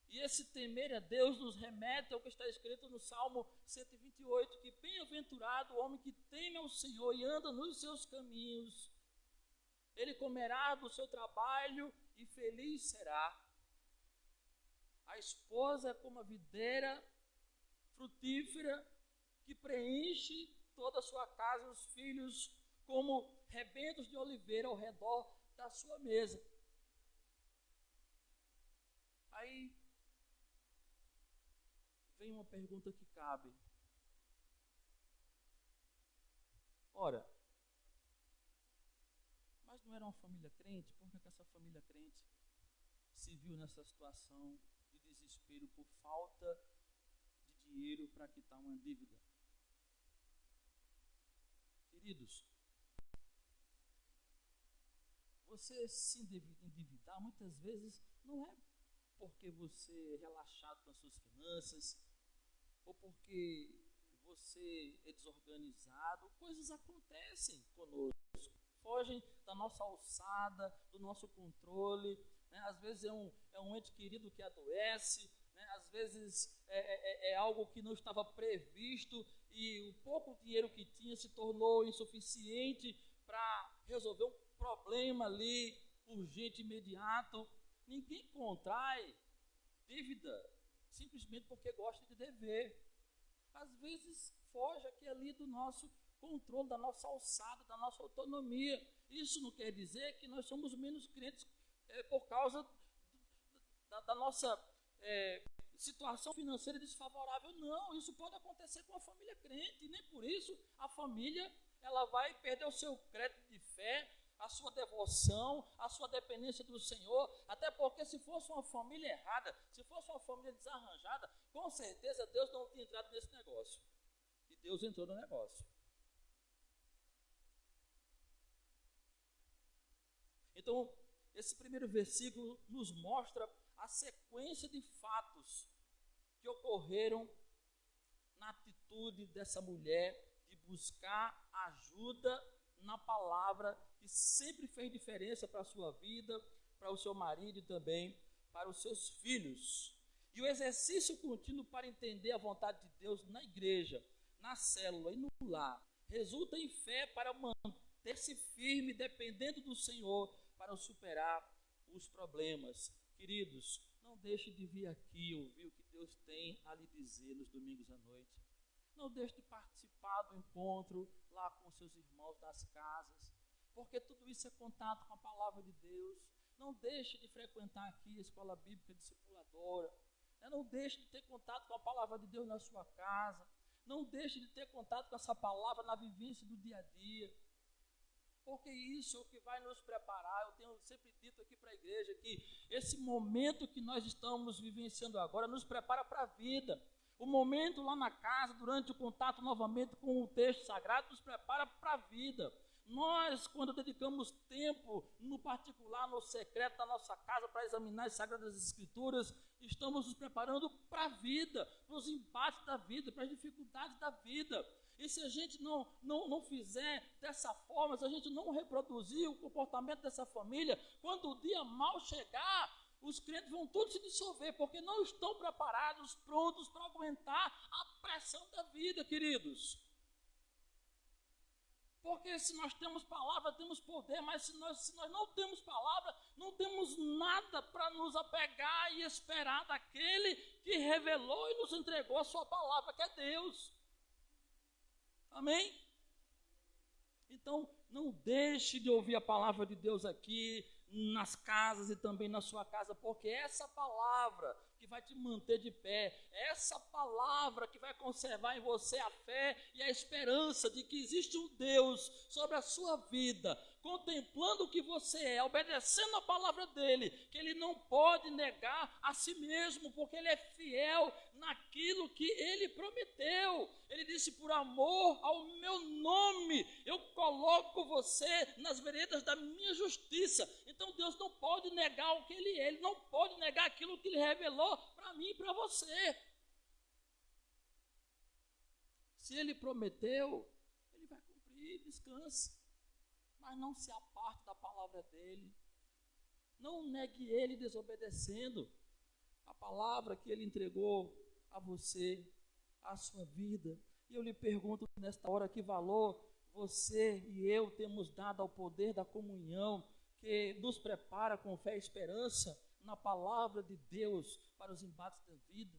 Speaker 5: E esse temer a Deus nos remete ao que está escrito no Salmo 128, que bem-aventurado o homem que teme ao Senhor e anda nos seus caminhos. Ele comerá do seu trabalho e feliz será. A esposa é como a videira frutífera que preenche toda a sua casa, os filhos como rebentos de oliveira ao redor da sua mesa. Aí vem uma pergunta que cabe. Ora, mas não era uma família crente? Por que essa família crente se viu nessa situação de desespero por falta de dinheiro para quitar uma dívida? Queridos, você se endividar muitas vezes não é porque você é relaxado com as suas finanças ou porque você é desorganizado. Coisas acontecem conosco, fogem da nossa alçada, do nosso controle, né? Às vezes é um ente querido que adoece, né? às vezes é algo que não estava previsto e o pouco dinheiro que tinha se tornou insuficiente para resolver um problema ali urgente, imediato. Ninguém contrai dívida simplesmente porque gosta de dever. Às vezes foge aqui ali do nosso controle, da nossa alçada, da nossa autonomia. Isso não quer dizer que nós somos menos crentes por causa da nossa situação financeira desfavorável. Não, isso pode acontecer com a família crente, e nem por isso a família ela vai perder o seu crédito de fé, a sua devoção, a sua dependência do Senhor, até porque se fosse uma família errada, se fosse uma família desarranjada, com certeza Deus não tinha entrado nesse negócio. E Deus entrou no negócio. Então, esse primeiro versículo nos mostra a sequência de fatos que ocorreram na atitude dessa mulher de buscar ajuda na palavra, que sempre fez diferença para a sua vida, para o seu marido e também para os seus filhos. E o exercício contínuo para entender a vontade de Deus na igreja, na célula e no lar, resulta em fé para manter-se firme, dependendo do Senhor, para superar os problemas. Queridos, não deixe de vir aqui ouvir o que Deus tem a lhe dizer nos domingos à noite. Não deixe de participar do encontro lá com seus irmãos das casas, porque tudo isso é contato com a palavra de Deus. Não deixe de frequentar aqui a escola bíblica discipuladora. Não deixe de ter contato com a palavra de Deus na sua casa. Não deixe de ter contato com essa palavra na vivência do dia a dia. Porque isso é o que vai nos preparar. Eu tenho sempre dito aqui para a igreja que esse momento que nós estamos vivenciando agora nos prepara para a vida. O momento lá na casa, durante o contato novamente com o texto sagrado, nos prepara para a vida. Nós, quando dedicamos tempo, no particular, no secreto da nossa casa, para examinar as Sagradas Escrituras, estamos nos preparando para a vida, para os embates da vida, para as dificuldades da vida. E se a gente não fizer dessa forma, se a gente não reproduzir o comportamento dessa família, quando o dia mal chegar, os crentes vão todos se dissolver, porque não estão preparados, prontos para aguentar a pressão da vida, queridos. Porque se nós temos palavra, temos poder, mas se nós não temos palavra, não temos nada para nos apegar e esperar daquele que revelou e nos entregou a sua palavra, que é Deus. Amém? Então, não deixe de ouvir a palavra de Deus aqui, nas casas e também na sua casa, porque é essa palavra que vai te manter de pé, é essa palavra que vai conservar em você a fé e a esperança de que existe um Deus sobre a sua vida, contemplando o que você é, obedecendo a palavra dele, que ele não pode negar a si mesmo, porque ele é fiel naquilo que ele prometeu. Ele disse: por amor ao meu nome, eu coloco você nas veredas da minha justiça. Então Deus não pode negar o que ele é, ele não pode negar aquilo que ele revelou para mim e para você. Se ele prometeu, ele vai cumprir, descanse. Mas não se aparte da palavra dele. Não negue ele desobedecendo a palavra que ele entregou a você, a sua vida. E eu lhe pergunto nesta hora, que valor você e eu temos dado ao poder da comunhão, que nos prepara com fé e esperança na palavra de Deus para os embates da vida?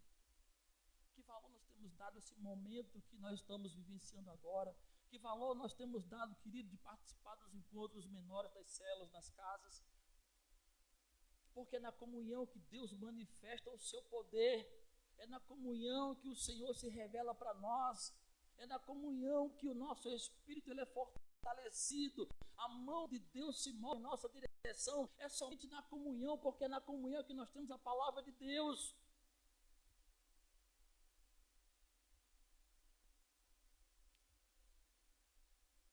Speaker 5: Que valor nós temos dado a esse momento que nós estamos vivenciando agora? Que valor nós temos dado, querido, de participar dos encontros menores das células, nas casas? Porque é na comunhão que Deus manifesta o seu poder, é na comunhão que o Senhor se revela para nós, é na comunhão que o nosso espírito ele é fortalecido, a mão de Deus se move em nossa direção. É somente na comunhão, porque é na comunhão que nós temos a palavra de Deus.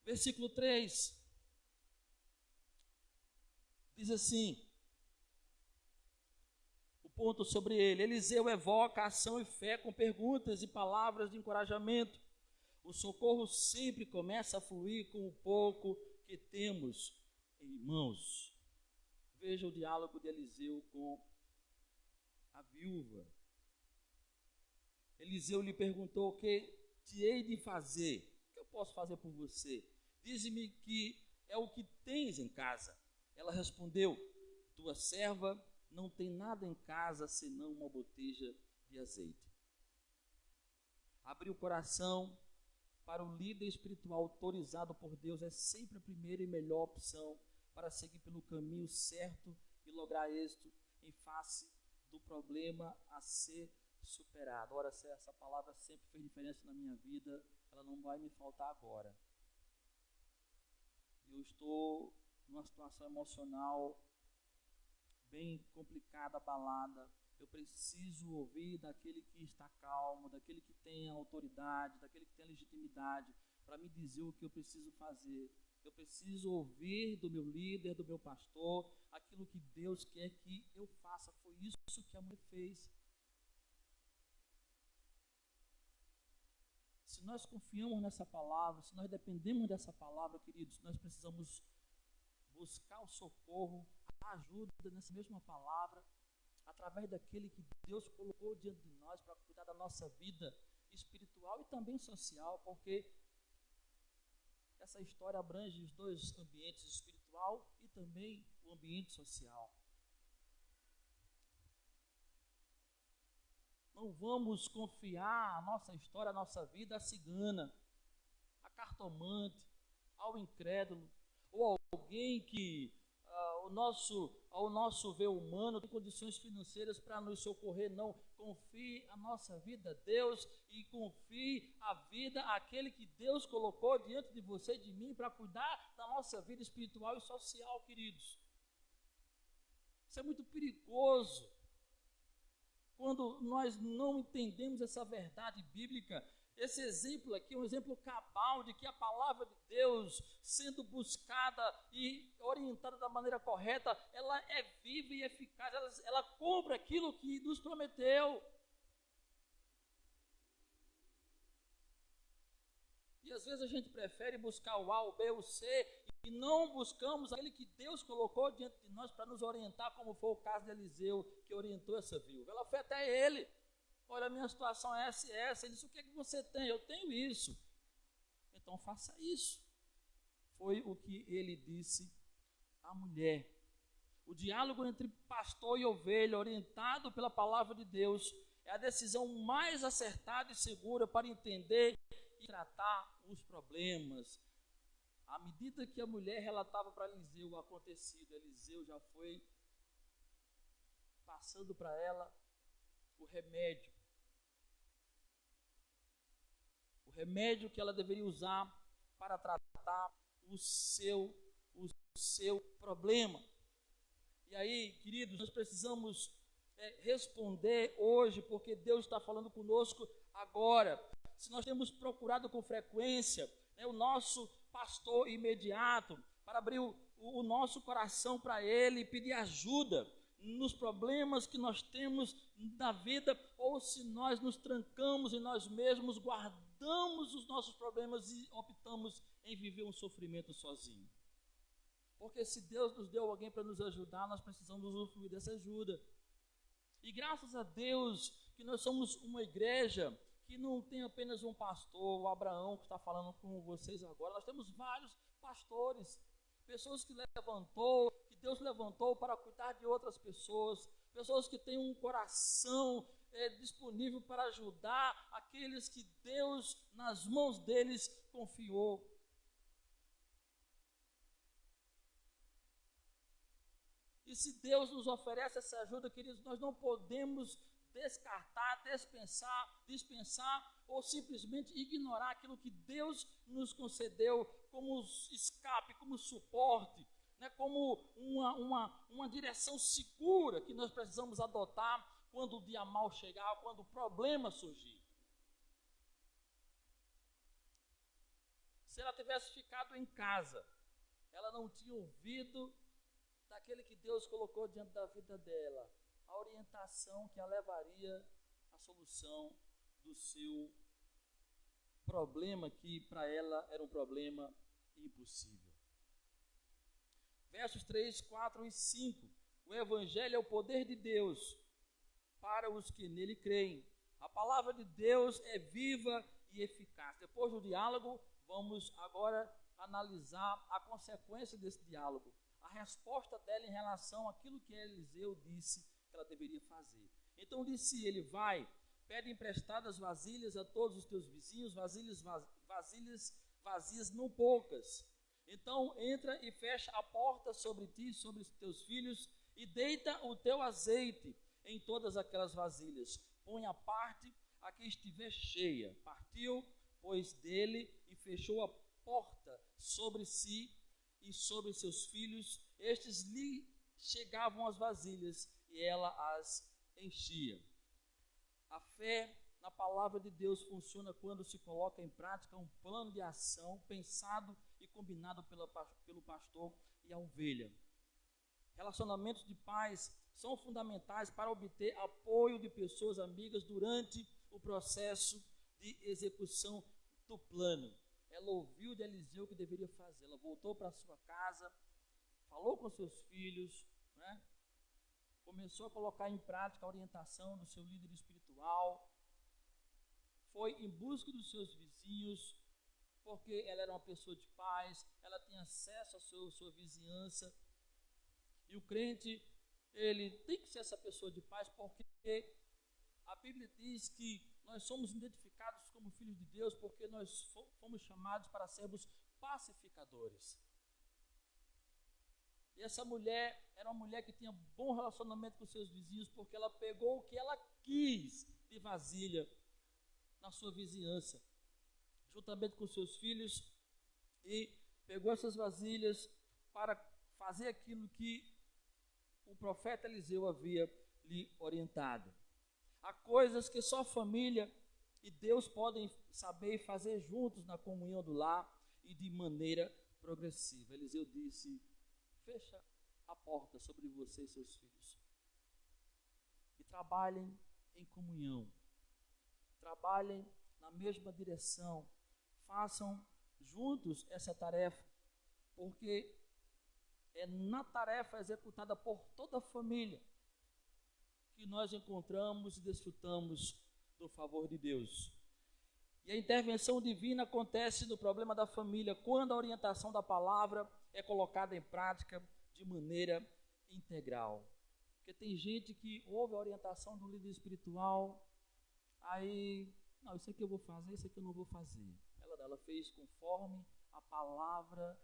Speaker 5: Versículo 3 diz assim, o ponto sobre ele: Eliseu evoca ação e fé com perguntas e palavras de encorajamento. O socorro sempre começa a fluir com o pouco que temos em mãos. Veja o diálogo de Eliseu com a viúva. Eliseu lhe perguntou: o que te hei de fazer? O que eu posso fazer por você? Dize-me que é o que tens em casa. Ela respondeu: tua serva não tem nada em casa senão uma botija de azeite. Abrir o coração para o líder espiritual autorizado por Deus é sempre a primeira e melhor opção para seguir pelo caminho certo e lograr êxito em face do problema a ser superado. Ora, se essa palavra sempre fez diferença na minha vida, ela não vai me faltar agora. Eu estou numa situação emocional bem complicada, abalada. Eu preciso ouvir daquele que está calmo, daquele que tem autoridade, daquele que tem legitimidade, para me dizer o que eu preciso fazer. Eu preciso ouvir do meu líder, do meu pastor, aquilo que Deus quer que eu faça. Foi isso que a mulher fez. Se nós confiamos nessa palavra, se nós dependemos dessa palavra, queridos, nós precisamos buscar o socorro, a ajuda nessa mesma palavra, através daquele que Deus colocou diante de nós para cuidar da nossa vida espiritual e também social, porque essa história abrange os dois ambientes, espiritual e também o ambiente social. Não vamos confiar a nossa história, a nossa vida à cigana, a cartomante, ao incrédulo, ou a alguém que ao nosso ver humano tem condições financeiras para nos socorrer. Não, confie a nossa vida a Deus e confie a vida àquele que Deus colocou diante de você e de mim para cuidar da nossa vida espiritual e social, queridos. Isso é muito perigoso quando nós não entendemos essa verdade bíblica. Esse exemplo aqui é um exemplo cabal de que a palavra de Deus, sendo buscada e orientada da maneira correta, ela é viva e eficaz, ela cumpre aquilo que nos prometeu. E às vezes a gente prefere buscar o A, o B, o C, e não buscamos aquele que Deus colocou diante de nós para nos orientar, como foi o caso de Eliseu, que orientou essa viúva. Ela foi até ele. Olha, a minha situação é essa e essa. Ele disse: o que é que você tem? Eu tenho isso. Então faça isso. Foi o que ele disse à mulher. O diálogo entre pastor e ovelha, orientado pela palavra de Deus, é a decisão mais acertada e segura para entender e tratar os problemas. À medida que a mulher relatava para Eliseu o acontecido, Eliseu já foi passando para ela o remédio que ela deveria usar para tratar o seu problema. E aí, queridos, nós precisamos responder hoje, porque Deus está falando conosco agora. Se nós temos procurado com frequência o nosso pastor imediato, para abrir o nosso coração para Ele e pedir ajuda nos problemas que nós temos da vida, ou se nós nos trancamos em nós mesmos, guardamos os nossos problemas e optamos em viver um sofrimento sozinho. Porque se Deus nos deu alguém para nos ajudar, nós precisamos usufruir dessa ajuda. E graças a Deus que nós somos uma igreja que não tem apenas um pastor, o Abraão que está falando com vocês agora. Nós temos vários pastores, pessoas que Deus levantou para cuidar de outras pessoas, pessoas que têm um coração disponível para ajudar aqueles que Deus, nas mãos deles, confiou. E se Deus nos oferece essa ajuda, queridos, nós não podemos descartar, dispensar ou simplesmente ignorar aquilo que Deus nos concedeu como escape, como suporte, como uma direção segura que nós precisamos adotar quando o dia mal chegar, quando o problema surgir. Se ela tivesse ficado em casa, ela não tinha ouvido daquele que Deus colocou diante da vida dela, a orientação que a levaria à solução do seu problema, que para ela era um problema impossível. Versos 3, 4 e 5. O Evangelho é o poder de Deus para os que nele creem. A palavra de Deus é viva e eficaz. Depois do diálogo, vamos agora analisar a consequência desse diálogo, a resposta dela em relação àquilo que Eliseu disse que ela deveria fazer. Então disse ele: vai, pede emprestadas vasilhas a todos os teus vizinhos, vasilhas vazias, não poucas. Então entra e fecha a porta sobre ti e sobre os teus filhos, e deita o teu azeite em todas aquelas vasilhas. Põe a parte a que estiver cheia. Partiu, pois, dele e fechou a porta sobre si e sobre seus filhos. Estes lhe chegavam as vasilhas e ela as enchia. A fé na palavra de Deus funciona quando se coloca em prática um plano de ação pensado e combinado pelo pastor e a ovelha. Relacionamentos de paz são fundamentais para obter apoio de pessoas amigas durante o processo de execução do plano. Ela ouviu de Eliseu o que deveria fazer. Ela voltou para sua casa, falou com seus filhos, né? Começou a colocar em prática a orientação do seu líder espiritual, foi em busca dos seus vizinhos, porque ela era uma pessoa de paz, ela tinha acesso à sua vizinhança. E o crente, ele tem que ser essa pessoa de paz, porque a Bíblia diz que nós somos identificados como filhos de Deus, porque nós fomos chamados para sermos pacificadores. E essa mulher era uma mulher que tinha bom relacionamento com seus vizinhos, porque ela pegou o que ela quis de vasilha na sua vizinhança, juntamente com seus filhos, e pegou essas vasilhas para fazer aquilo que o profeta Eliseu havia lhe orientado. Há coisas que só a família e Deus podem saber e fazer juntos na comunhão do lar e de maneira progressiva. Eliseu disse: fecha a porta sobre você e seus filhos e trabalhem em comunhão, trabalhem na mesma direção, façam juntos essa tarefa, porque é na tarefa executada por toda a família que nós encontramos e desfrutamos do favor de Deus. E a intervenção divina acontece no problema da família quando a orientação da palavra é colocada em prática de maneira integral. Porque tem gente que ouve a orientação do líder espiritual, aí, não, isso aqui eu vou fazer, isso aqui eu não vou fazer. Ela fez conforme a palavra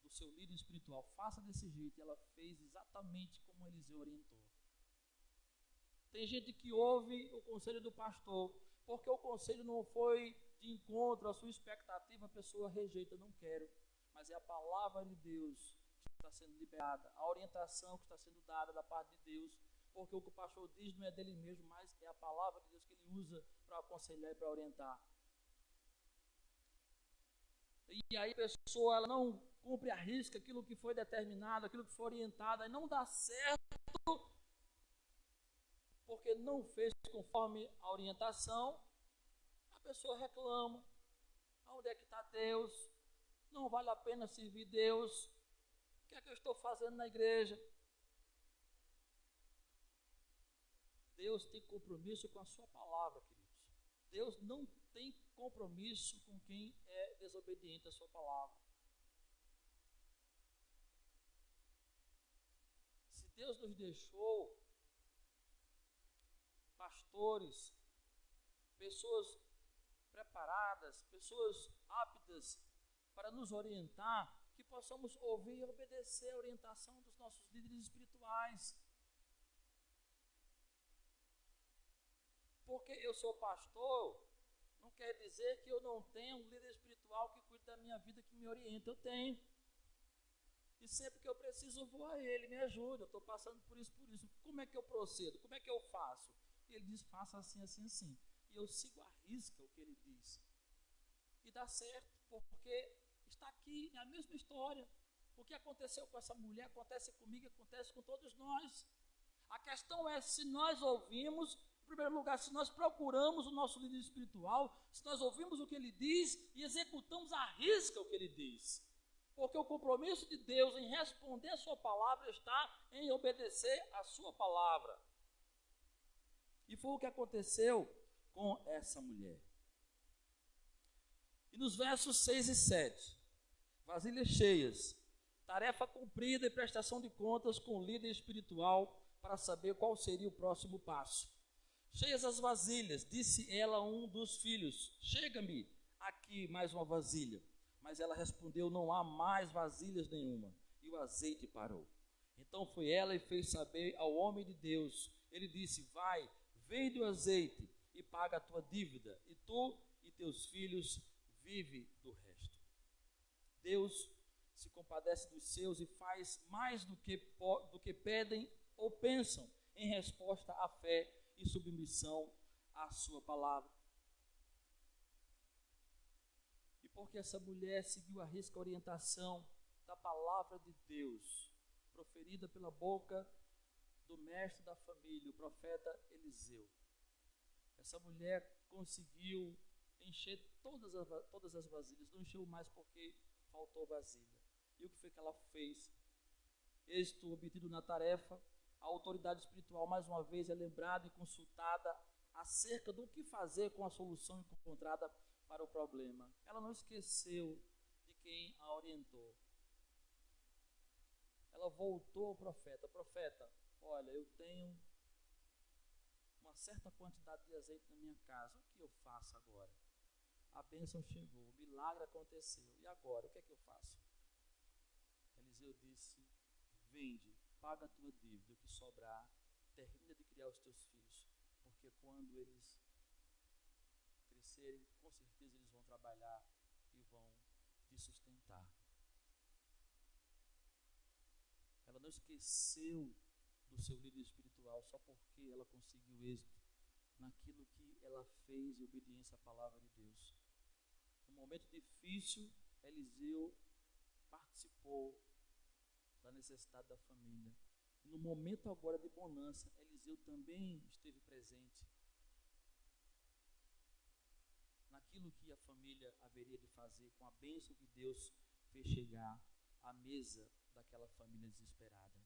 Speaker 5: do seu líder espiritual. Faça desse jeito. E ela fez exatamente como Eliseu orientou. Tem gente que ouve o conselho do pastor, porque o conselho não foi de encontro à sua expectativa, a pessoa rejeita, não quero. Mas é a palavra de Deus que está sendo liberada, a orientação que está sendo dada da parte de Deus, porque o que o pastor diz não é dele mesmo, mas é a palavra de Deus que ele usa para aconselhar e para orientar. E aí a pessoa ela não cumpre à risca aquilo que foi determinado, aquilo que foi orientado, e não dá certo, porque não fez conforme a orientação. A pessoa reclama: onde é que está Deus? Não vale a pena servir Deus. O que é que eu estou fazendo na igreja? Deus tem compromisso com a sua palavra, queridos. Deus não tem compromisso com quem é desobediente à sua palavra. Se Deus nos deixou pastores, pessoas preparadas, pessoas aptas para nos orientar, que possamos ouvir e obedecer a orientação dos nossos líderes espirituais. Porque eu sou pastor, não quer dizer que eu não tenha um líder espiritual que cuide da minha vida, que me orienta. Eu tenho. E sempre que eu preciso, eu vou a ele, me ajuda, eu estou passando por isso. Como é que eu procedo? Como é que eu faço? E ele diz: faça assim, assim, assim. E eu sigo à risca o que ele diz. E dá certo, porque está aqui a mesma história. O que aconteceu com essa mulher acontece comigo, acontece com todos nós. A questão é se nós ouvimos, em primeiro lugar, se nós procuramos o nosso líder espiritual, se nós ouvimos o que ele diz e executamos à risca o que ele diz. Porque o compromisso de Deus em responder a sua palavra está em obedecer a sua palavra. E foi o que aconteceu com essa mulher. E nos versos 6 e 7, vasilhas cheias, tarefa cumprida e prestação de contas com o líder espiritual para saber qual seria o próximo passo. Cheias as vasilhas, disse ela a um dos filhos, chega-me aqui mais uma vasilha. Mas ela respondeu, não há mais vasilhas nenhuma. E o azeite parou. Então foi ela e fez saber ao homem de Deus. Ele disse, vai, vende o azeite e paga a tua dívida. E tu e teus filhos vive do resto. Deus se compadece dos seus e faz mais do que pedem ou pensam em resposta à fé e submissão à sua palavra. E porque essa mulher seguiu à risca a orientação da palavra de Deus, proferida pela boca do mestre da família, o profeta Eliseu. Essa mulher conseguiu encher todas as vasilhas, não encheu mais porque faltou vasilha. E o que foi que ela fez? Êxito obtido na tarefa, a autoridade espiritual mais uma vez é lembrada e consultada acerca do que fazer com a solução encontrada para o problema. Ela não esqueceu de quem a orientou. Ela voltou ao profeta. Profeta, olha, eu tenho uma certa quantidade de azeite na minha casa. O que eu faço agora? A bênção chegou, o milagre aconteceu. E agora, o que é que eu faço? Eliseu disse, vende, paga a tua dívida, o que sobrar, termina de criar os teus filhos, porque quando eles crescerem, com certeza eles vão trabalhar e vão te sustentar. Ela não esqueceu do seu líder espiritual só porque ela conseguiu êxito naquilo que ela fez em obediência à palavra de Deus. No momento difícil, Eliseu participou da necessidade da família. E no momento agora de bonança, Eliseu também esteve presente naquilo que a família haveria de fazer com a bênção que Deus fez chegar à mesa daquela família desesperada.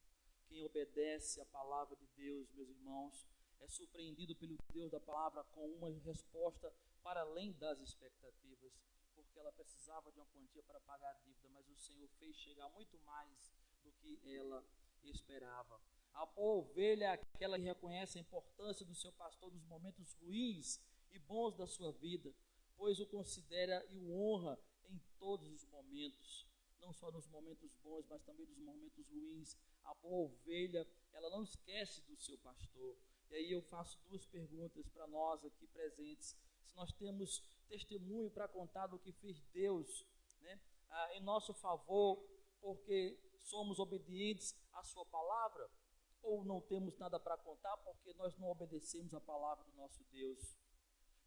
Speaker 5: Quem obedece à palavra de Deus, meus irmãos, é surpreendido pelo Deus da palavra com uma resposta para além das expectativas, porque ela precisava de uma quantia para pagar a dívida, mas o Senhor fez chegar muito mais do que ela esperava. A boa ovelha é aquela que reconhece a importância do seu pastor nos momentos ruins e bons da sua vida, pois o considera e o honra em todos os momentos, não só nos momentos bons, mas também nos momentos ruins. A boa ovelha, ela não esquece do seu pastor. E aí eu faço duas perguntas para nós aqui presentes. Se nós temos testemunho para contar do que fez Deus, né, em nosso favor, porque somos obedientes à sua palavra, ou não temos nada para contar porque nós não obedecemos a palavra do nosso Deus.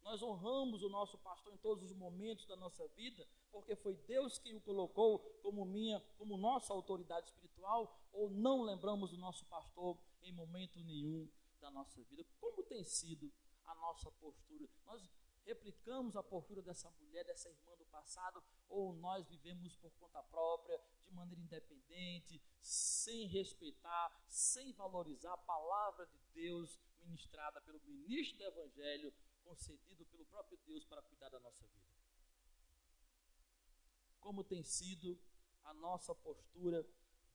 Speaker 5: Nós honramos o nosso pastor em todos os momentos da nossa vida, porque foi Deus quem o colocou como nossa autoridade espiritual, ou não lembramos do nosso pastor em momento nenhum da nossa vida. Como tem sido a nossa postura? Nós replicamos a postura dessa mulher, dessa irmã do passado, ou nós vivemos por conta própria, de maneira independente, sem respeitar, sem valorizar a palavra de Deus ministrada pelo ministro do Evangelho, concedido pelo próprio Deus para cuidar da nossa vida? Como tem sido a nossa postura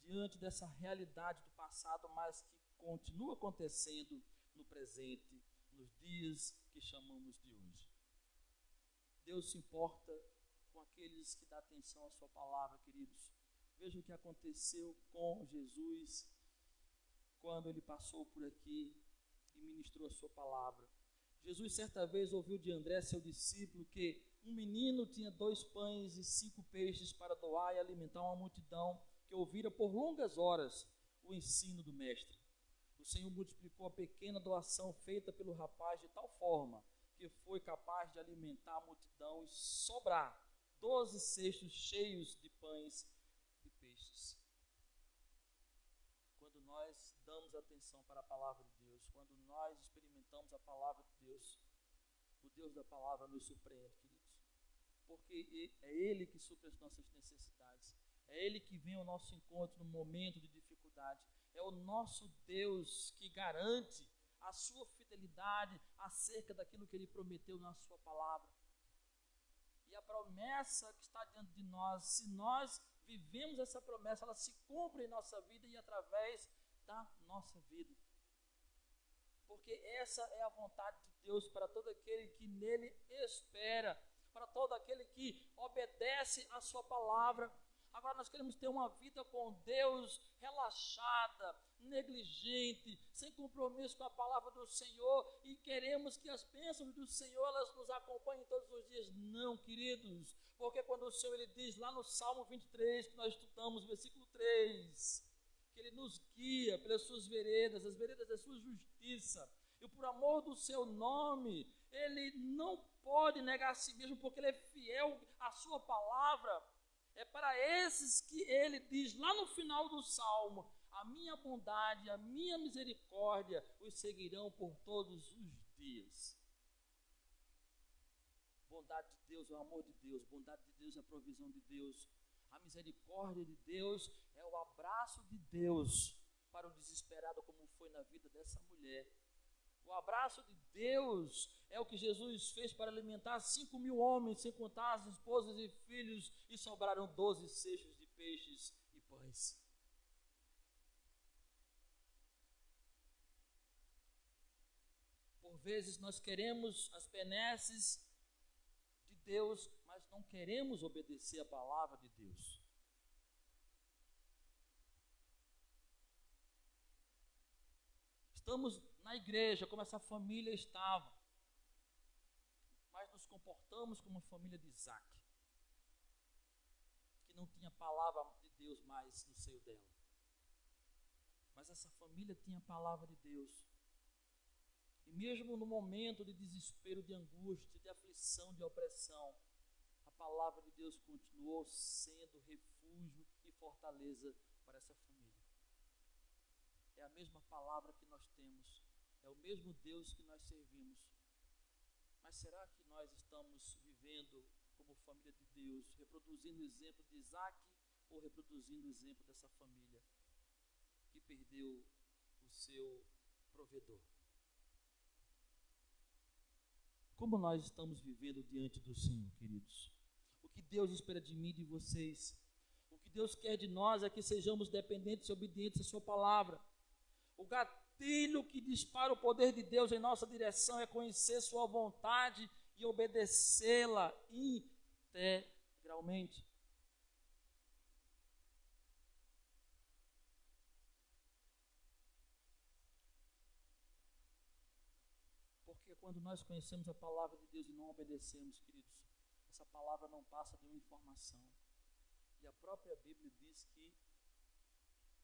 Speaker 5: diante dessa realidade do passado, mas que continua acontecendo no presente, nos dias que chamamos de hoje? Deus se importa com aqueles que dão atenção à sua palavra, queridos. Veja o que aconteceu com Jesus quando ele passou por aqui e ministrou a sua palavra. Jesus certa vez ouviu de André, seu discípulo, que um menino tinha 2 pães e 5 peixes para doar e alimentar uma multidão que ouvira por longas horas o ensino do mestre. O Senhor multiplicou a pequena doação feita pelo rapaz de tal forma que foi capaz de alimentar a multidão e sobrar 12 cestos cheios de pães e peixes. Quando nós damos atenção para a palavra de Deus, quando nós experimentamos a palavra de Deus, o Deus da palavra nos surpreende, queridos, porque é Ele que supre as nossas necessidades, é Ele que vem ao nosso encontro no momento de dificuldade, é o nosso Deus que garante a sua fidelidade acerca daquilo que Ele prometeu na sua palavra. E a promessa que está diante de nós, se nós vivemos essa promessa, ela se cumpre em nossa vida e através da nossa vida. Porque essa é a vontade de Deus para todo aquele que nele espera, para todo aquele que obedece a sua palavra. Agora nós queremos ter uma vida com Deus relaxada, negligente, sem compromisso com a palavra do Senhor, e queremos que as bênçãos do Senhor elas nos acompanhem todos os dias. Não, queridos, porque quando o Senhor ele diz lá no Salmo 23, que nós estudamos, versículo 3, que Ele nos guia pelas suas veredas, as veredas da sua justiça, e por amor do seu nome, Ele não pode negar a si mesmo, porque Ele é fiel à sua palavra. É para esses que Ele diz lá no final do Salmo: a minha bondade, a minha misericórdia os seguirão por todos os dias. Bondade de Deus é o amor de Deus, bondade de Deus é a provisão de Deus, a misericórdia de Deus é o abraço de Deus para o desesperado, como foi na vida dessa mulher. O abraço de Deus é o que Jesus fez para alimentar 5.000 homens, sem contar as esposas e filhos, e sobraram 12 cestos de peixes e pães. Por vezes nós queremos as benesses de Deus, mas não queremos obedecer a palavra de Deus. Estamos na igreja como essa família estava, mas nos comportamos como a família de Isaac, que não tinha a palavra de Deus mais no seio dela. Mas essa família tinha a palavra de Deus. E mesmo no momento de desespero, de angústia, de aflição, de opressão, a palavra de Deus continuou sendo refúgio e fortaleza para essa família. É a mesma palavra que nós temos, é o mesmo Deus que nós servimos. Mas será que nós estamos vivendo como família de Deus, reproduzindo o exemplo de Isaac, ou reproduzindo o exemplo dessa família que perdeu o seu provedor? Como nós estamos vivendo diante do Senhor, queridos? O que Deus espera de mim e de vocês? O que Deus quer de nós é que sejamos dependentes e obedientes à sua palavra. O gatilho que dispara o poder de Deus em nossa direção é conhecer sua vontade e obedecê-la integralmente. Porque quando nós conhecemos a palavra de Deus e não obedecemos, queridos, essa palavra não passa de uma informação. E a própria Bíblia diz que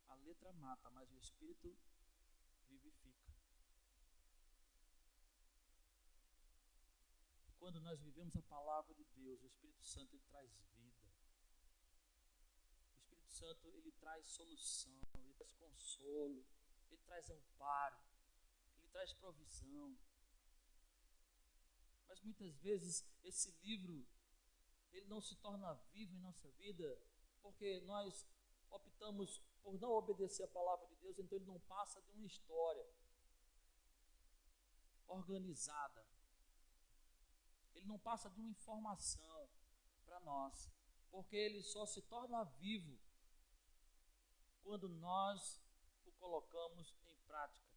Speaker 5: a letra mata, mas o Espírito vivifica. E quando nós vivemos a palavra de Deus, o Espírito Santo ele traz vida. O Espírito Santo ele traz solução, ele traz consolo, ele traz amparo, ele traz provisão. Mas muitas vezes esse livro ele não se torna vivo em nossa vida porque nós optamos por não obedecer a palavra de Deus, então ele não passa de uma história organizada. Ele não passa de uma informação para nós, porque ele só se torna vivo quando nós o colocamos em prática.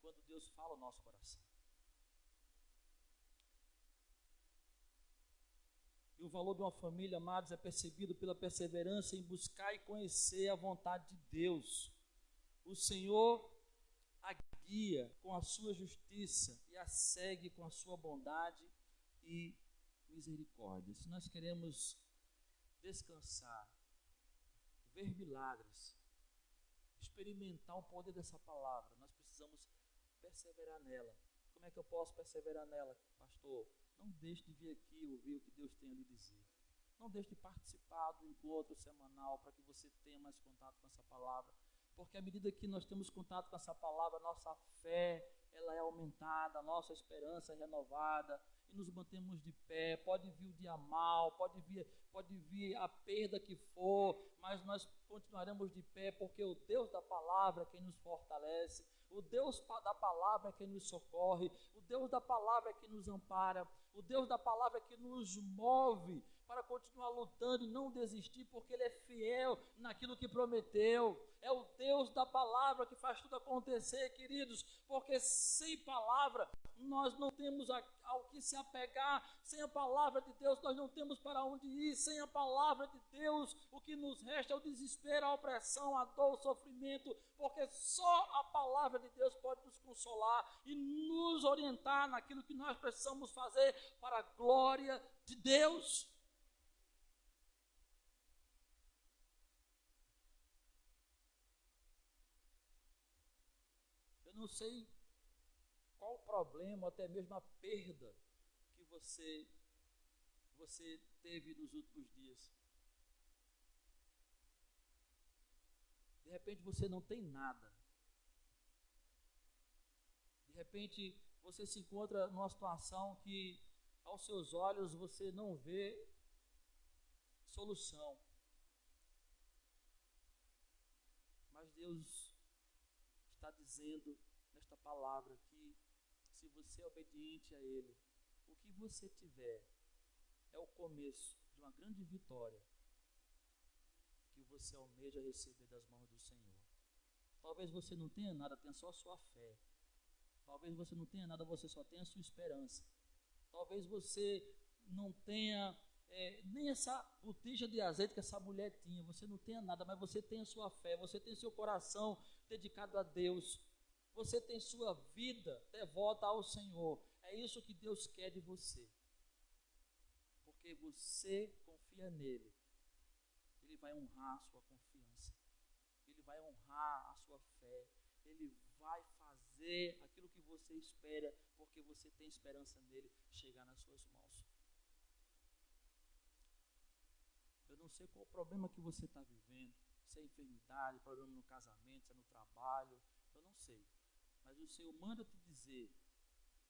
Speaker 5: Quando Deus fala ao nosso coração. E o valor de uma família, amados, é percebido pela perseverança em buscar e conhecer a vontade de Deus. O Senhor a guia com a sua justiça e a segue com a sua bondade e misericórdia. Se nós queremos descansar, ver milagres, experimentar o poder dessa palavra, nós precisamos perseverar nela. Como é que eu posso perseverar nela, pastor? Não deixe de vir aqui ouvir o que Deus tem a lhe dizer. Não deixe de participar do encontro semanal para que você tenha mais contato com essa palavra. Porque à medida que nós temos contato com essa palavra, nossa fé ela é aumentada, a nossa esperança é renovada e nos mantemos de pé. Pode vir o dia mal, pode vir a perda que for, mas nós continuaremos de pé porque o Deus da palavra é quem nos fortalece. O Deus da palavra é quem nos socorre, o Deus da palavra é quem nos ampara, o Deus da palavra é que nos move para continuar lutando e não desistir, porque Ele é fiel naquilo que prometeu. É o Deus da palavra que faz tudo acontecer, queridos, porque sem palavra nós não temos ao que se apegar. Sem a palavra de Deus nós não temos para onde ir. Sem a palavra de Deus o que nos resta é o desespero, a opressão, a dor, o sofrimento, porque só a palavra de Deus pode nos consolar e nos orientar naquilo que nós precisamos fazer para a glória de Deus. Eu não sei qual o problema, até mesmo a perda que você teve nos últimos dias. De repente você não tem nada. De repente você se encontra numa situação que aos seus olhos você não vê solução. Mas Deus está dizendo nesta palavra que se você é obediente a Ele, o que você tiver é o começo de uma grande vitória que você almeja receber das mãos do Senhor. Talvez você não tenha nada, tenha só a sua fé. Talvez você não tenha nada, você só tenha a sua esperança. Talvez você não tenha nem essa botija de azeite que essa mulher tinha. Você não tenha nada, mas você tem a sua fé, você tem seu coração dedicado a Deus. Você tem sua vida devota ao Senhor. É isso que Deus quer de você. Porque você confia nele. Ele vai honrar a sua confiança. Ele vai honrar a sua fé. Ele vai fazer aquilo que você espera, porque você tem esperança nele chegar nas suas mãos. Eu não sei qual o problema que você está vivendo. Se é enfermidade, problema no casamento, se é no trabalho, eu não sei. Mas o Senhor manda te dizer,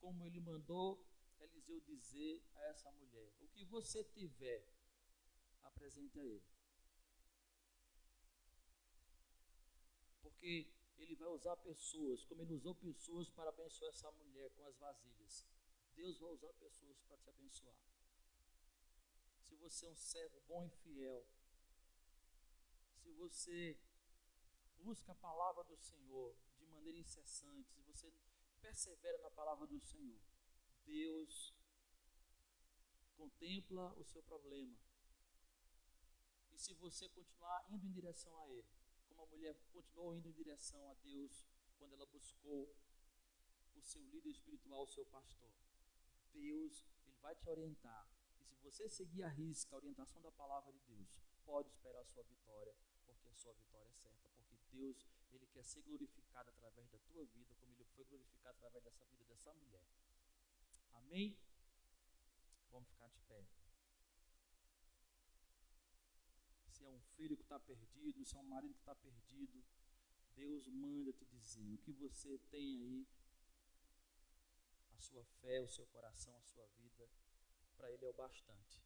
Speaker 5: como Ele mandou Eliseu dizer a essa mulher: o que você tiver, apresente a Ele. Porque Ele vai usar pessoas, como Ele usou pessoas para abençoar essa mulher com as vasilhas. Deus vai usar pessoas para te abençoar. Se você é um servo bom e fiel, se você busca a palavra do Senhor de maneira incessante, se você persevera na palavra do Senhor, Deus contempla o seu problema. E se você continuar indo em direção a Ele, como a mulher continuou indo em direção a Deus quando ela buscou o seu líder espiritual, o seu pastor, Deus, Ele vai te orientar. E se você seguir à risca a orientação da palavra de Deus, pode esperar a sua vitória, porque a sua vitória é certa, porque Deus, Ele quer ser glorificado através da tua vida, como Ele foi glorificado através dessa vida dessa mulher. Amém? Vamos ficar de pé. Se é um filho que está perdido, se é um marido que está perdido, Deus manda te dizer, o que você tem aí, a sua fé, o seu coração, a sua vida, para Ele é o bastante.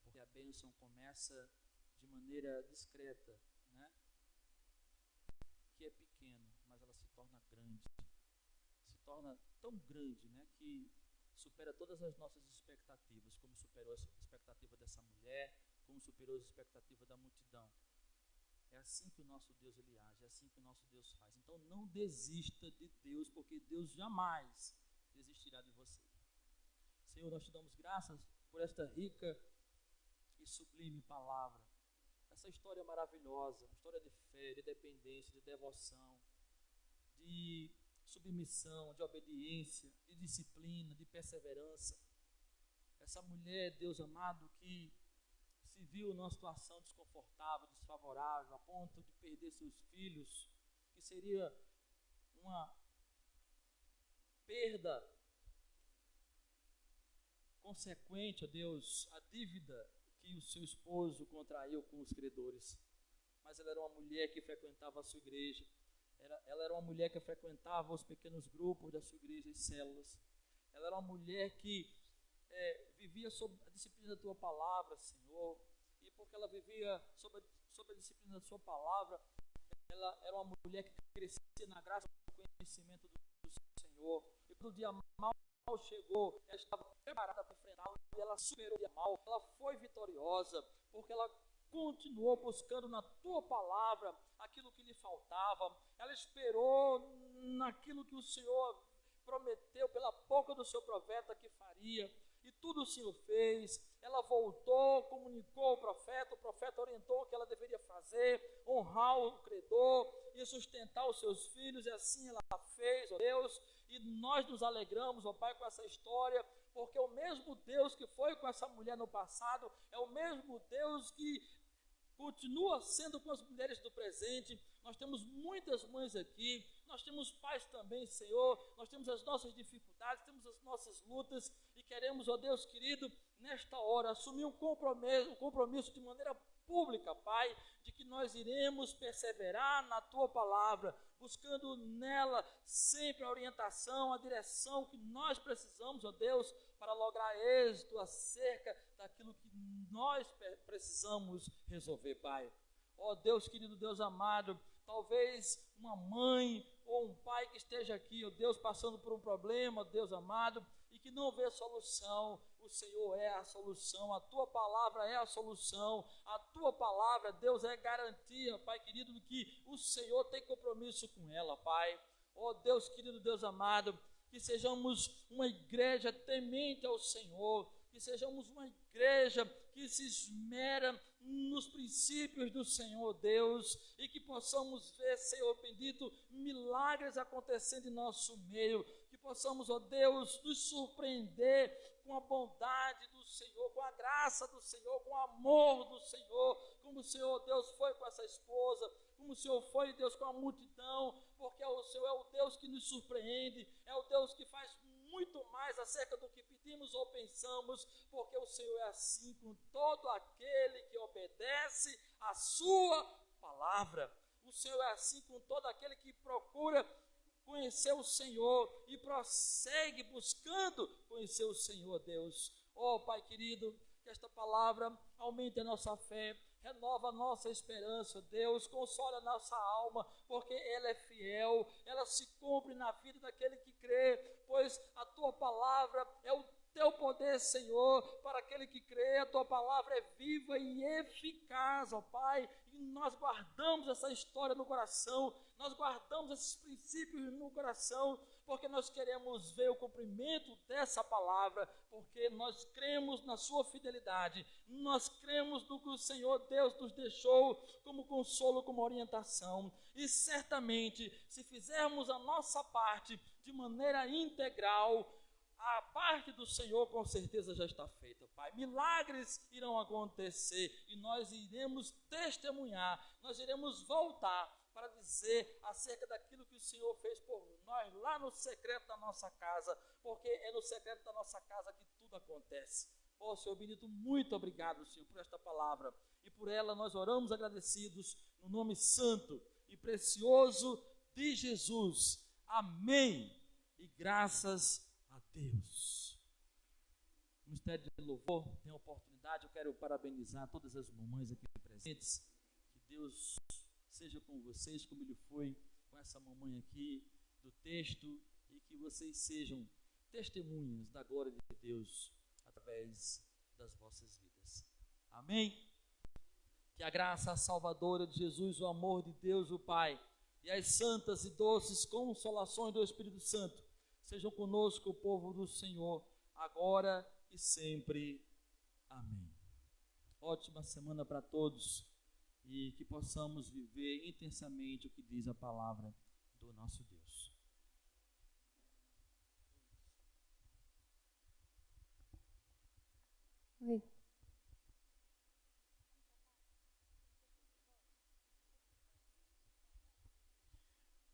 Speaker 5: Porque a bênção começa de maneira discreta, né? Que é pequeno, mas ela se torna grande. Se torna tão grande, né, que supera todas as nossas expectativas, como superou a expectativa dessa mulher, como superou as expectativas da multidão. É assim que o nosso Deus ele age, é assim que o nosso Deus faz. Então não desista de Deus, porque Deus jamais desistirá de você. Senhor, nós te damos graças por esta rica e sublime palavra. Essa história maravilhosa, história de fé, de dependência, de devoção, de submissão, de obediência, de disciplina, de perseverança. Essa mulher, Deus amado, que se viu numa situação desconfortável, desfavorável, a ponto de perder seus filhos, que seria uma perda consequente, ó Deus, a dívida que o seu esposo contraiu com os credores. Mas ela era uma mulher que frequentava a sua igreja, ela era uma mulher que frequentava os pequenos grupos da sua igreja e células. Ela era uma mulher que vivia sob a disciplina da tua palavra, Senhor, e porque ela vivia sob a disciplina da sua palavra, ela era uma mulher que crescia na graça e no conhecimento do Senhor. E quando o dia mal chegou, ela estava preparada para enfrentá-lo e ela superou o dia mal. Ela foi vitoriosa, porque ela continuou buscando na tua palavra aquilo que lhe faltava. Ela esperou naquilo que o Senhor prometeu pela boca do seu profeta que faria. E tudo o Senhor fez. Ela voltou, comunicou ao profeta, o profeta orientou o que ela deveria fazer, honrar o credor e sustentar os seus filhos, e assim ela fez, ó Deus. E nós nos alegramos, ó Pai, com essa história, porque o mesmo Deus que foi com essa mulher no passado é o mesmo Deus que continua sendo com as mulheres do presente. Nós temos muitas mães aqui, nós temos pais também, Senhor, nós temos as nossas dificuldades, temos as nossas lutas, e queremos, ó Deus querido, nesta hora, assumir um compromisso de maneira pública, Pai, de que nós iremos perseverar na Tua palavra, buscando nela sempre a orientação, a direção que nós precisamos, ó Deus, para lograr êxito acerca daquilo que nós precisamos resolver, Pai. Ó Deus querido, Deus amado, talvez uma mãe ou um pai que esteja aqui, ó Deus, passando por um problema, Deus amado, e que não vê solução. O Senhor é a solução, a Tua palavra é a solução, a Tua palavra, Deus, é garantia, Pai querido, que o Senhor tem compromisso com ela, Pai. Ó Deus querido, Deus amado, que sejamos uma igreja temente ao Senhor, que sejamos uma igreja que se esmera nos princípios do Senhor Deus, e que possamos ver, Senhor bendito, milagres acontecendo em nosso meio, que possamos, ó Deus, nos surpreender com a bondade do Senhor, com a graça do Senhor, com o amor do Senhor, como o Senhor Deus foi com essa esposa, como o Senhor foi, Deus, com a multidão, porque o Senhor é o Deus que nos surpreende, é o Deus que faz muito mais acerca do que pedimos ou pensamos, porque o Senhor é assim com todo aquele que obedece a sua palavra. O Senhor é assim com todo aquele que procura conhecer o Senhor e prossegue buscando conhecer o Senhor, Deus. Ó Pai querido, que esta palavra aumente a nossa fé, renova a nossa esperança, Deus, consola a nossa alma, porque ela é fiel, ela se cumpre na vida daquele que crê, pois a Tua palavra é o Teu poder, Senhor, para aquele que crê. A Tua palavra é viva e eficaz, ó Pai, e nós guardamos essa história no coração, nós guardamos esses princípios no coração, porque nós queremos ver o cumprimento dessa palavra, porque nós cremos na sua fidelidade, nós cremos no que o Senhor Deus nos deixou como consolo, como orientação, e certamente, se fizermos a nossa parte de maneira integral, a parte do Senhor com certeza já está feita, Pai. Milagres irão acontecer e nós iremos testemunhar, nós iremos voltar para dizer acerca daquilo que o Senhor fez por nós lá no secreto da nossa casa, porque é no secreto da nossa casa que tudo acontece. Ó Senhor bendito, muito obrigado, Senhor, por esta palavra, e por ela nós oramos agradecidos no nome santo e precioso de Jesus. Amém. E graças a Deus. No mistério de louvor, tem a oportunidade, eu quero parabenizar todas as mamães aqui presentes, que Deus seja com vocês, como Ele foi com essa mamãe aqui do texto, e que vocês sejam testemunhas da glória de Deus através das vossas vidas. Amém? Que a graça salvadora de Jesus, o amor de Deus, o Pai, e as santas e doces consolações do Espírito Santo sejam conosco, o povo do Senhor, agora e sempre. Amém. Ótima semana para todos, e que possamos viver intensamente o que diz a palavra do nosso Deus.
Speaker 4: Oi.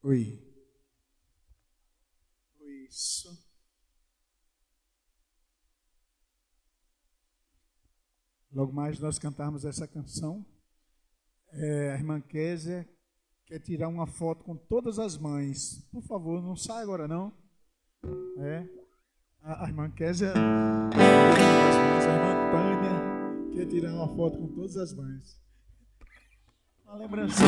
Speaker 1: Oi. Isso. Logo mais nós cantarmos essa canção. A irmã Kézia quer tirar uma foto com todas as mães. Por favor, não sai agora não. A irmã Kézia, a irmã Tânia quer tirar uma foto com todas as mães. Uma lembrança.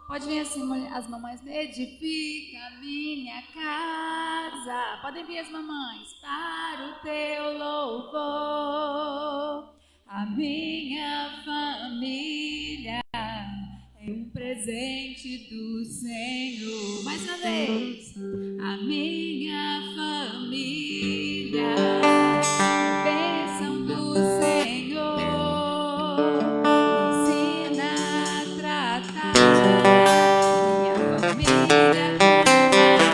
Speaker 2: Pode vir assim, as mamães. Edifica minha casa. Podem vir as mamães. Para o teu louvor. A minha família é um presente do Senhor. Mais uma vez. A minha família, bênção do Senhor, me ensina a tratar minha família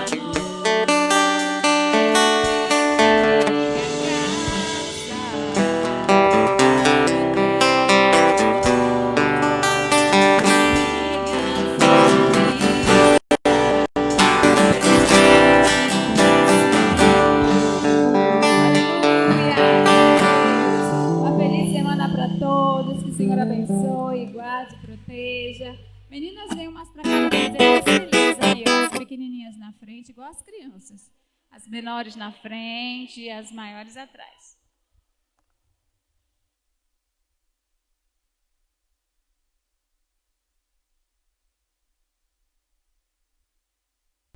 Speaker 2: com amor. Que o Senhor abençoe, guarde, proteja. Meninas, venham mais para cá, fazer as filhinhas aí, as pequenininhas na frente, igual as crianças. As menores na frente e as maiores atrás.